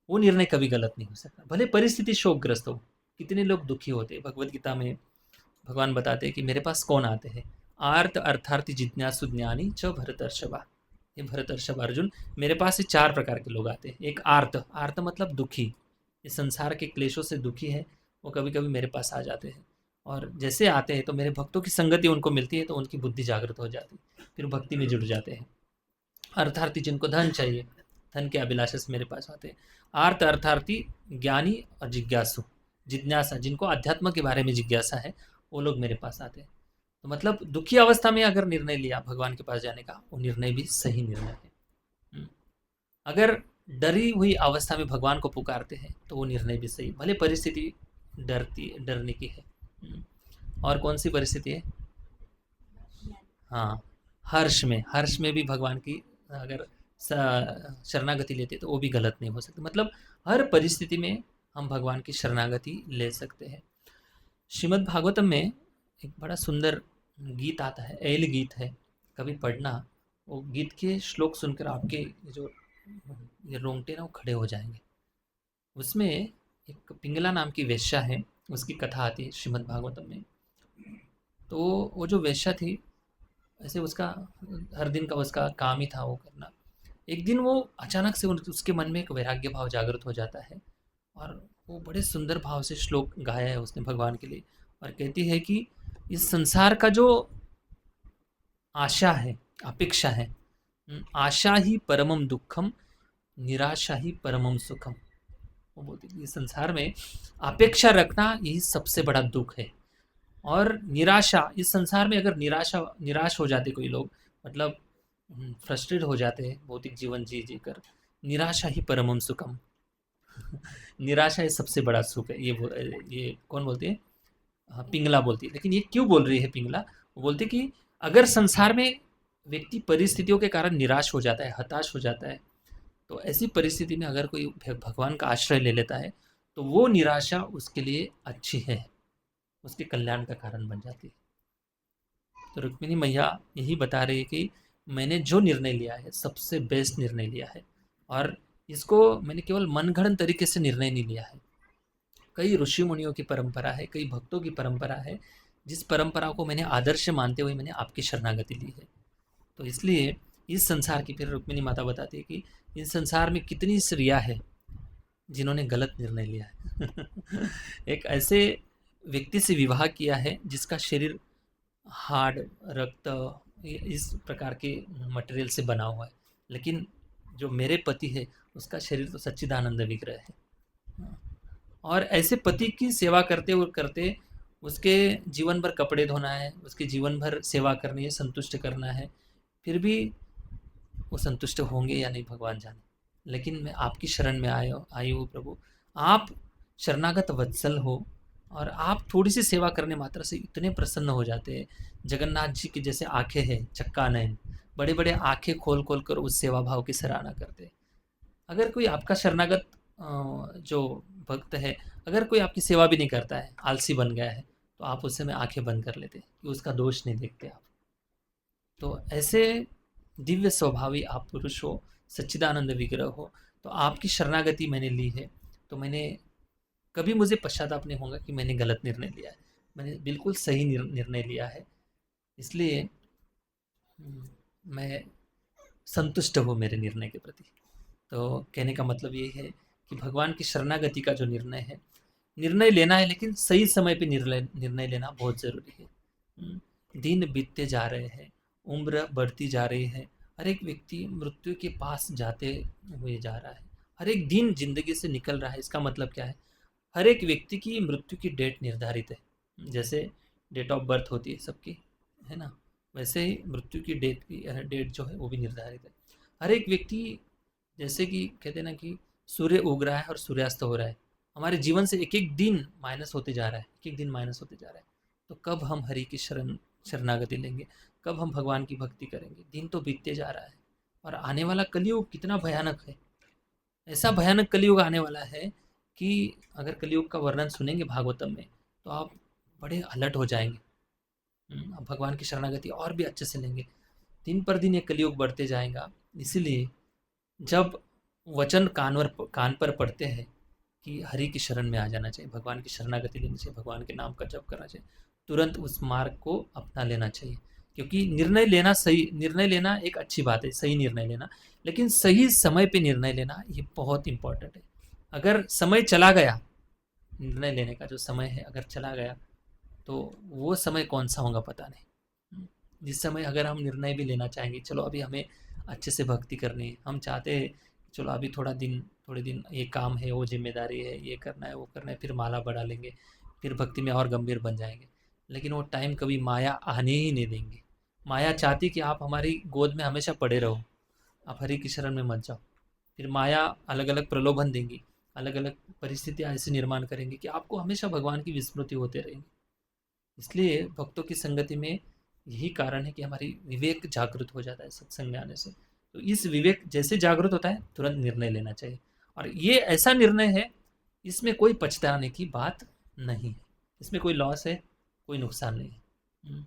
वो निर्णय कभी गलत नहीं हो सकता, भले परिस्थिति शोकग्रस्त हो। कितने लोग दुखी होते हैं, भगवत गीता में भगवान बताते हैं कि मेरे पास कौन आते हैं, आर्त अर्थार्थी जिज्ञासु ज्ञानी च भरतर्षभा। ये भरतर्षभ अर्जुन, मेरे पास ये 4 प्रकार के लोग आते हैं। एक आर्त, आर्त मतलब दुखी, इस संसार के क्लेशों से दुखी है, वो कभी कभी मेरे पास आ जाते हैं। और जैसे आते हैं तो मेरे भक्तों की संगति उनको मिलती है, तो उनकी बुद्धि जागृत हो जाती है, फिर भक्ति में जुड़ जाते हैं। अर्थार्थी, जिनको धन चाहिए, धन के अभिलाषा से मेरे पास आते हैं। आर्त अर्थार्थी ज्ञानी और जिज्ञासु, जिज्ञासा, जिनको अध्यात्म के बारे में जिज्ञासा है, वो लोग मेरे पास आते हैं। तो मतलब दुखी अवस्था में अगर निर्णय लिया भगवान के पास जाने का, वो निर्णय भी सही निर्णय है। अगर डरी हुई अवस्था में भगवान को पुकारते हैं तो वो निर्णय भी सही, भले परिस्थिति डरने की है। और कौन सी परिस्थिति है? हाँ, हर्ष में भी भगवान की अगर शरणागति लेते तो वो भी गलत नहीं हो सकती। मतलब हर परिस्थिति में हम भगवान की शरणागति ले सकते हैं। श्रीमद् भागवतम में एक बड़ा सुंदर गीत आता है, ऐल गीत है, कभी पढ़ना। वो गीत के श्लोक सुनकर आपके जो ये रोंगटे ना वो खड़े हो जाएंगे। उसमें एक पिंगला नाम की वेश्या है, उसकी कथा आती है श्रीमद् भागवतम में। तो वो जो वेश्या थी, ऐसे उसका हर दिन का उसका काम ही था वो करना। एक दिन वो अचानक से उसके मन में एक वैराग्य भाव जागृत हो जाता है, और वो बड़े सुंदर भाव से श्लोक गाया है उसने भगवान के लिए, और कहती है कि इस संसार का जो आशा है, अपेक्षा है, आशा ही परमम दुखम, निराशा ही परमम सुखम। वो बोलती है इस संसार में अपेक्षा रखना यही सबसे बड़ा दुख है, और निराशा, इस संसार में अगर निराश हो जाते कोई लोग, मतलब फ्रस्ट्रेट हो जाते हैं भौतिक जीवन जी जी कर, निराशा ही परमम सुखम। निराशा ये सबसे बड़ा सुख है, ये कौन बोलती है? हाँ, पिंगला बोलती है। लेकिन ये क्यों बोल रही है पिंगला? वो बोलती है कि अगर संसार में व्यक्ति परिस्थितियों के कारण निराश हो जाता है, हताश हो जाता है, तो ऐसी परिस्थिति में अगर कोई भगवान का आश्रय ले लेता है, तो वो निराशा उसके लिए अच्छी है, उसके कल्याण का कारण बन जाती है। तो रुक्मिणी मैया यही बता रही है कि मैंने जो निर्णय लिया है सबसे बेस्ट निर्णय लिया है, और इसको मैंने केवल मनगढ़ंत तरीके से निर्णय नहीं लिया है। कई ऋषि मुनियों की परंपरा है, कई भक्तों की परंपरा है, जिस परंपरा को मैंने आदर्श मानते हुए मैंने आपकी शरणागति ली है। तो इसलिए इस संसार की, फिर रुक्मिणी माता बताती है कि इस संसार में कितनी स्त्रियाँ हैं जिन्होंने गलत निर्णय लिया है। एक ऐसे व्यक्ति से विवाह किया है जिसका शरीर हार्ड, रक्त, इस प्रकार के मटेरियल से बना हुआ है, लेकिन जो मेरे पति है उसका शरीर तो सच्चिदानंद विग्रह है। और ऐसे पति की सेवा करते उसके जीवन भर कपड़े धोना है, उसके जीवन भर सेवा करनी है, संतुष्ट करना है, फिर भी वो संतुष्ट होंगे या नहीं भगवान जाने। लेकिन मैं आपकी शरण में आई हूँ प्रभु, आप शरणागत वत्सल हो, और आप थोड़ी सी सेवा करने मात्र से इतने प्रसन्न हो जाते हैं। जगन्नाथ जी की जैसे आंखें हैं, चक्का नयन, बड़े बड़े आंखें खोल खोल कर उस सेवा भाव की सराहना करते हैं। अगर कोई आपका शरणागत जो भक्त है, अगर कोई आपकी सेवा भी नहीं करता है, आलसी बन गया है, तो आप उस समय आंखें बंद कर लेते हैं कि उसका दोष नहीं देखते आप। तो ऐसे दिव्य स्वभावी आप पुरुष हो, सच्चिदानंद विग्रह हो, तो आपकी शरणागति मैंने ली है, तो मैंने कभी मुझे पश्चाताप नहीं होगा कि मैंने गलत निर्णय लिया है। मैंने बिल्कुल सही निर्णय लिया है, इसलिए मैं संतुष्ट हूँ मेरे निर्णय के प्रति। तो कहने का मतलब ये है कि भगवान की शरणागति का जो निर्णय है, निर्णय लेना है, लेकिन सही समय पे निर्णय लेना बहुत ज़रूरी है। दिन बीतते जा रहे हैं, उम्र बढ़ती जा रही है, हर एक व्यक्ति मृत्यु के पास जाते हुए जा रहा है, हर एक दिन जिंदगी से निकल रहा है। इसका मतलब क्या है? हर एक व्यक्ति की मृत्यु की डेट निर्धारित है। जैसे डेट ऑफ बर्थ होती है सबकी, है ना, वैसे ही मृत्यु की डेट जो है वो भी निर्धारित है। हर एक व्यक्ति, जैसे कि कहते हैं ना कि सूर्य उग रहा है और सूर्यास्त हो रहा है, हमारे जीवन से एक एक दिन माइनस होते जा रहा है, एक एक दिन माइनस होते जा रहा है। तो कब हम हरि की शरणागति लेंगे, कब हम भगवान की भक्ति करेंगे? दिन तो बीतते जा रहा है, और आने वाला कलयुग कितना भयानक है। ऐसा भयानक कलयुग आने वाला है कि अगर कलयुग का वर्णन सुनेंगे भागवतम में तो आप बड़े अलर्ट हो जाएंगे। अब भगवान की शरणागति और भी अच्छे से लेंगे। दिन पर दिन ये कलयुग बढ़ते जाएगा। इसीलिए जब वचन कान पर पड़ते हैं कि हरि की शरण में आ जाना चाहिए, भगवान की शरणागति लेनी चाहिए, भगवान के नाम का जप करना चाहिए, तुरंत उस मार्ग को अपना लेना चाहिए। क्योंकि निर्णय लेना एक अच्छी बात है, सही निर्णय लेना, लेकिन सही समय पे निर्णय लेना ये बहुत इंपॉर्टेंट है। अगर समय चला गया, निर्णय लेने का जो समय है अगर चला गया, तो वो समय कौन सा होगा पता नहीं। जिस समय अगर हम निर्णय भी लेना चाहेंगे, चलो अभी हमें अच्छे से भक्ति करनी है, हम चाहते हैं चलो अभी थोड़े दिन ये काम है, वो जिम्मेदारी है, ये करना है, वो करना है, फिर माला बढ़ा लेंगे, फिर भक्ति में और गंभीर बन जाएंगे। लेकिन वो टाइम कभी माया आने ही नहीं देंगे। माया चाहती कि आप हमारी गोद में हमेशा पड़े रहो, आप हरि की शरण में मत जाओ। फिर माया अलग अलग प्रलोभन देंगी, अलग अलग परिस्थितियाँ ऐसे निर्माण करेंगी कि आपको हमेशा भगवान की विस्मृति होते रहेगी। इसलिए भक्तों की संगति में यही कारण है कि हमारी विवेक जागृत हो जाता है सत्संग में आने से। तो इस विवेक जैसे जागृत होता है, तुरंत निर्णय लेना चाहिए। और ये ऐसा निर्णय है, इसमें कोई पछताने की बात नहीं है, इसमें कोई लॉस है, कोई नुकसान नहीं है।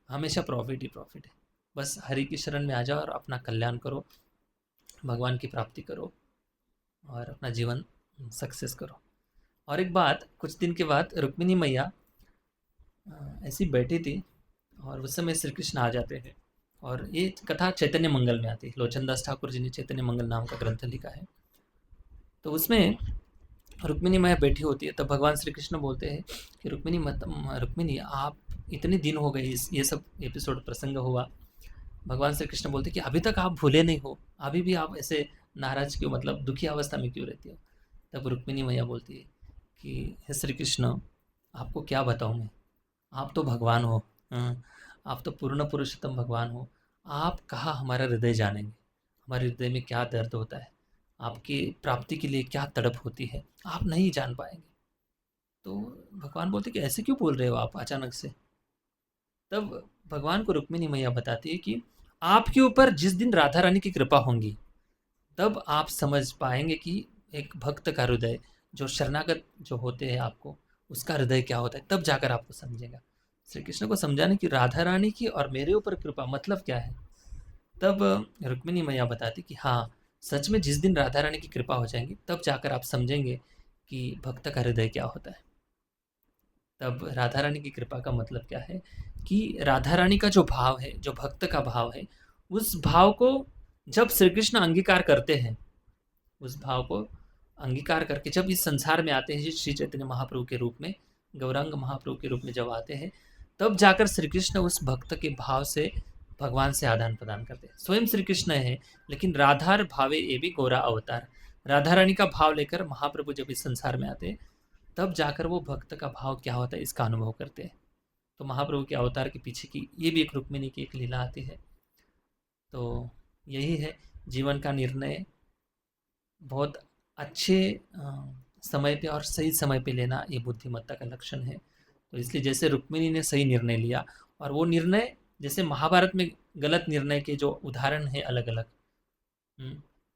हमेशा प्रॉफिट ही प्रॉफिट है। बस हरि की शरण में आ जाओ और अपना कल्याण करो, भगवान की प्राप्ति करो और अपना जीवन सक्सेस करो। और एक बात, कुछ दिन के बाद रुक्मिणी मैया ऐसी बैठी थी और उस समय श्री कृष्ण आ जाते हैं। और ये कथा चैतन्य मंगल में आती है, लोचनदास ठाकुर जी ने चैतन्य मंगल नाम का ग्रंथ लिखा है। तो उसमें रुक्मिणी मैया बैठी होती है, तब भगवान श्री कृष्ण बोलते हैं कि रुक्मिणी आप इतने दिन हो गए, ये सब एपिसोड प्रसंग हुआ। भगवान श्री कृष्ण बोलते कि अभी तक आप भूले नहीं हो, अभी भी आप ऐसे नाराज क्यों, मतलब दुखी अवस्था में क्यों रहती हो। तब रुक्मिणी मैया बोलती है कि हे श्री कृष्ण, आपको क्या बताऊँ मैं, आप तो भगवान हो। आप तो पूर्ण पुरुषोत्तम भगवान हो। आप कहाँ हमारा हृदय जानेंगे, हमारे हृदय में क्या दर्द होता है, आपकी प्राप्ति के लिए क्या तड़प होती है, आप नहीं जान पाएंगे। तो भगवान बोलते कि ऐसे क्यों बोल रहे हो आप अचानक से। तब भगवान को रुक्मिणी मैया बताती है कि आपके ऊपर जिस दिन राधा रानी की कृपा होंगी, तब आप समझ पाएंगे कि एक भक्त का हृदय, जो शरणागत जो होते हैं आपको, उसका हृदय क्या होता है, तब जाकर आपको समझेगा। श्री कृष्ण को समझाने की राधा रानी की और मेरे ऊपर कृपा मतलब क्या है। तब रुक्मिणी मैया बताती कि हाँ, सच में जिस दिन राधा रानी की कृपा हो जाएंगी, तब जाकर आप समझेंगे कि भक्त का हृदय क्या होता है। तब राधा रानी की कृपा का मतलब क्या है कि राधा रानी का जो भाव है, जो भक्त का भाव है, उस भाव को जब श्री कृष्ण अंगीकार करते हैं, उस भाव को अंगीकार करके जब इस संसार में आते हैं श्री चैतन्य महाप्रभु के रूप में, गौरांग महाप्रभु के रूप में जब आते हैं, तब जाकर श्री कृष्ण उस भक्त के भाव से भगवान से आदान प्रदान करते हैं। स्वयं श्री कृष्ण है, लेकिन राधार भावे ये भी गौरा अवतार, राधा रानी का भाव लेकर महाप्रभु जब इस संसार में आते हैं, तब जाकर वो भक्त का भाव क्या होता है इसका अनुभव करते हैं। तो महाप्रभु के अवतार के पीछे की ये भी एक रुक्मिणी की एक लीला आती है। तो यही है, जीवन का निर्णय बहुत अच्छे समय पे और सही समय पे लेना, ये बुद्धिमत्ता का लक्षण है। तो इसलिए जैसे रुक्मिणी ने सही निर्णय लिया, और वो निर्णय जैसे महाभारत में गलत निर्णय के जो उदाहरण है अलग अलग,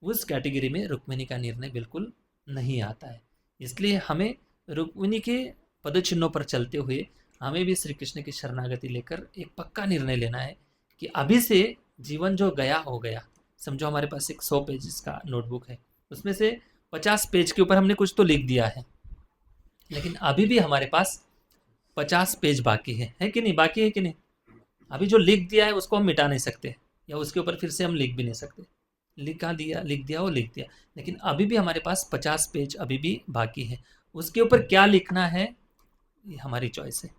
उस कैटेगरी में रुक्मिणी का निर्णय बिल्कुल नहीं आता है। इसलिए हमें रुक्मिणी के पदचिन्हों पर चलते हुए हमें भी श्री कृष्ण की शरणागति लेकर एक पक्का निर्णय लेना है कि अभी से जीवन जो गया हो गया। समझो हमारे पास एक 100 पेजेस का नोटबुक है, उसमें से 50 पेज के ऊपर हमने कुछ तो लिख दिया है, लेकिन अभी भी हमारे पास 50 पेज बाकी है कि नहीं, बाकी है कि नहीं। अभी जो लिख दिया है उसको हम मिटा नहीं सकते, या उसके ऊपर फिर से हम लिख भी नहीं सकते। लिख दिया वो लिख दिया, लेकिन अभी भी हमारे पास 50 पेज अभी भी बाकी है। उसके ऊपर क्या लिखना है ये हमारी चॉइस है।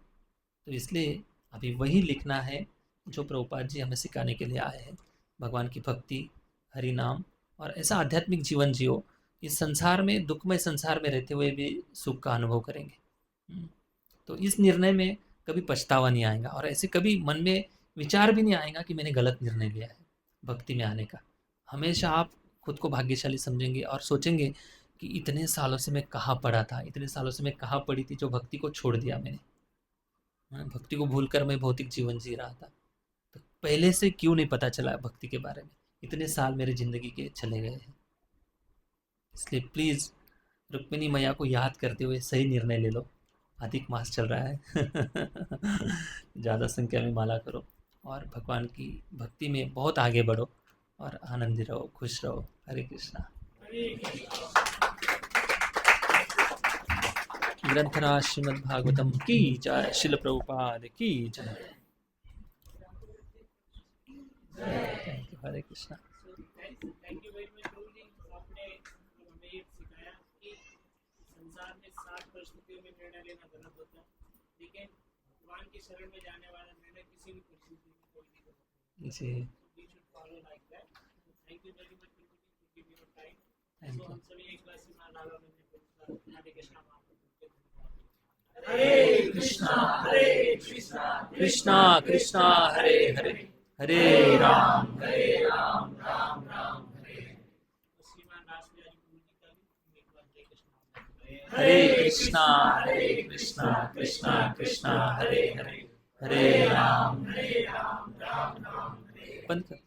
तो इसलिए अभी वही लिखना है जो प्रभुपाद जी हमें सिखाने के लिए आए हैं। भगवान की भक्ति, हरि नाम, और ऐसा आध्यात्मिक जीवन जियो, इस संसार में, दुखमय संसार में रहते हुए भी सुख का अनुभव करेंगे। तो इस निर्णय में कभी पछतावा नहीं आएगा, और ऐसे कभी मन में विचार भी नहीं आएगा कि मैंने गलत निर्णय लिया है भक्ति में आने का। हमेशा आप खुद को भाग्यशाली समझेंगे और सोचेंगे कि इतने सालों से मैं कहाँ पड़ा था, इतने सालों से मैं कहाँ पड़ी थी, जो भक्ति को छोड़ दिया मैंने। भक्ति को भूलकर मैं भौतिक जीवन जी रहा था। तो पहले से क्यों नहीं पता चला भक्ति के बारे में, इतने साल मेरे ज़िंदगी के चले गए हैं। इसलिए प्लीज़ रुक्मिणी मैया को याद करते हुए सही निर्णय ले लो। अधिक मास चल रहा है ज़्यादा संख्या में माला करो और भगवान की भक्ति में बहुत आगे बढ़ो, और आनंदी रहो, खुश रहो। हरे कृष्णा। ग्रंथराज श्रीमद् भागवतम की जय, शिल प्रभुपाद की जय। Hare Krishna. Thank you very much Prabhu ji, आपने हमें ये सिखाया कि संसार में 7 परिस्थितियों में निर्णय लेना गलत होता है, लेकिन भगवान की शरण में जाने वाला निर्णय किसी भी परिस्थिति में कोई नहीं कर सकता जी, we should follow like that. Thank you very much Prabhu ji for giving your time. Thank to you. हम सभी एक बार श्रीमान राधा में हरे कृष्णा महाप्रभु के हरे कृष्णा कृष्णा कृष्णा हरे हरे, हरे राम राम राम हरे। श्रीमान रासबिहारी प्रभु जी का भी एक बार हरे कृष्णा हरे कृष्णा कृष्णा कृष्णा हरे हरे, हरे राम राम राम हरे। बंद कर।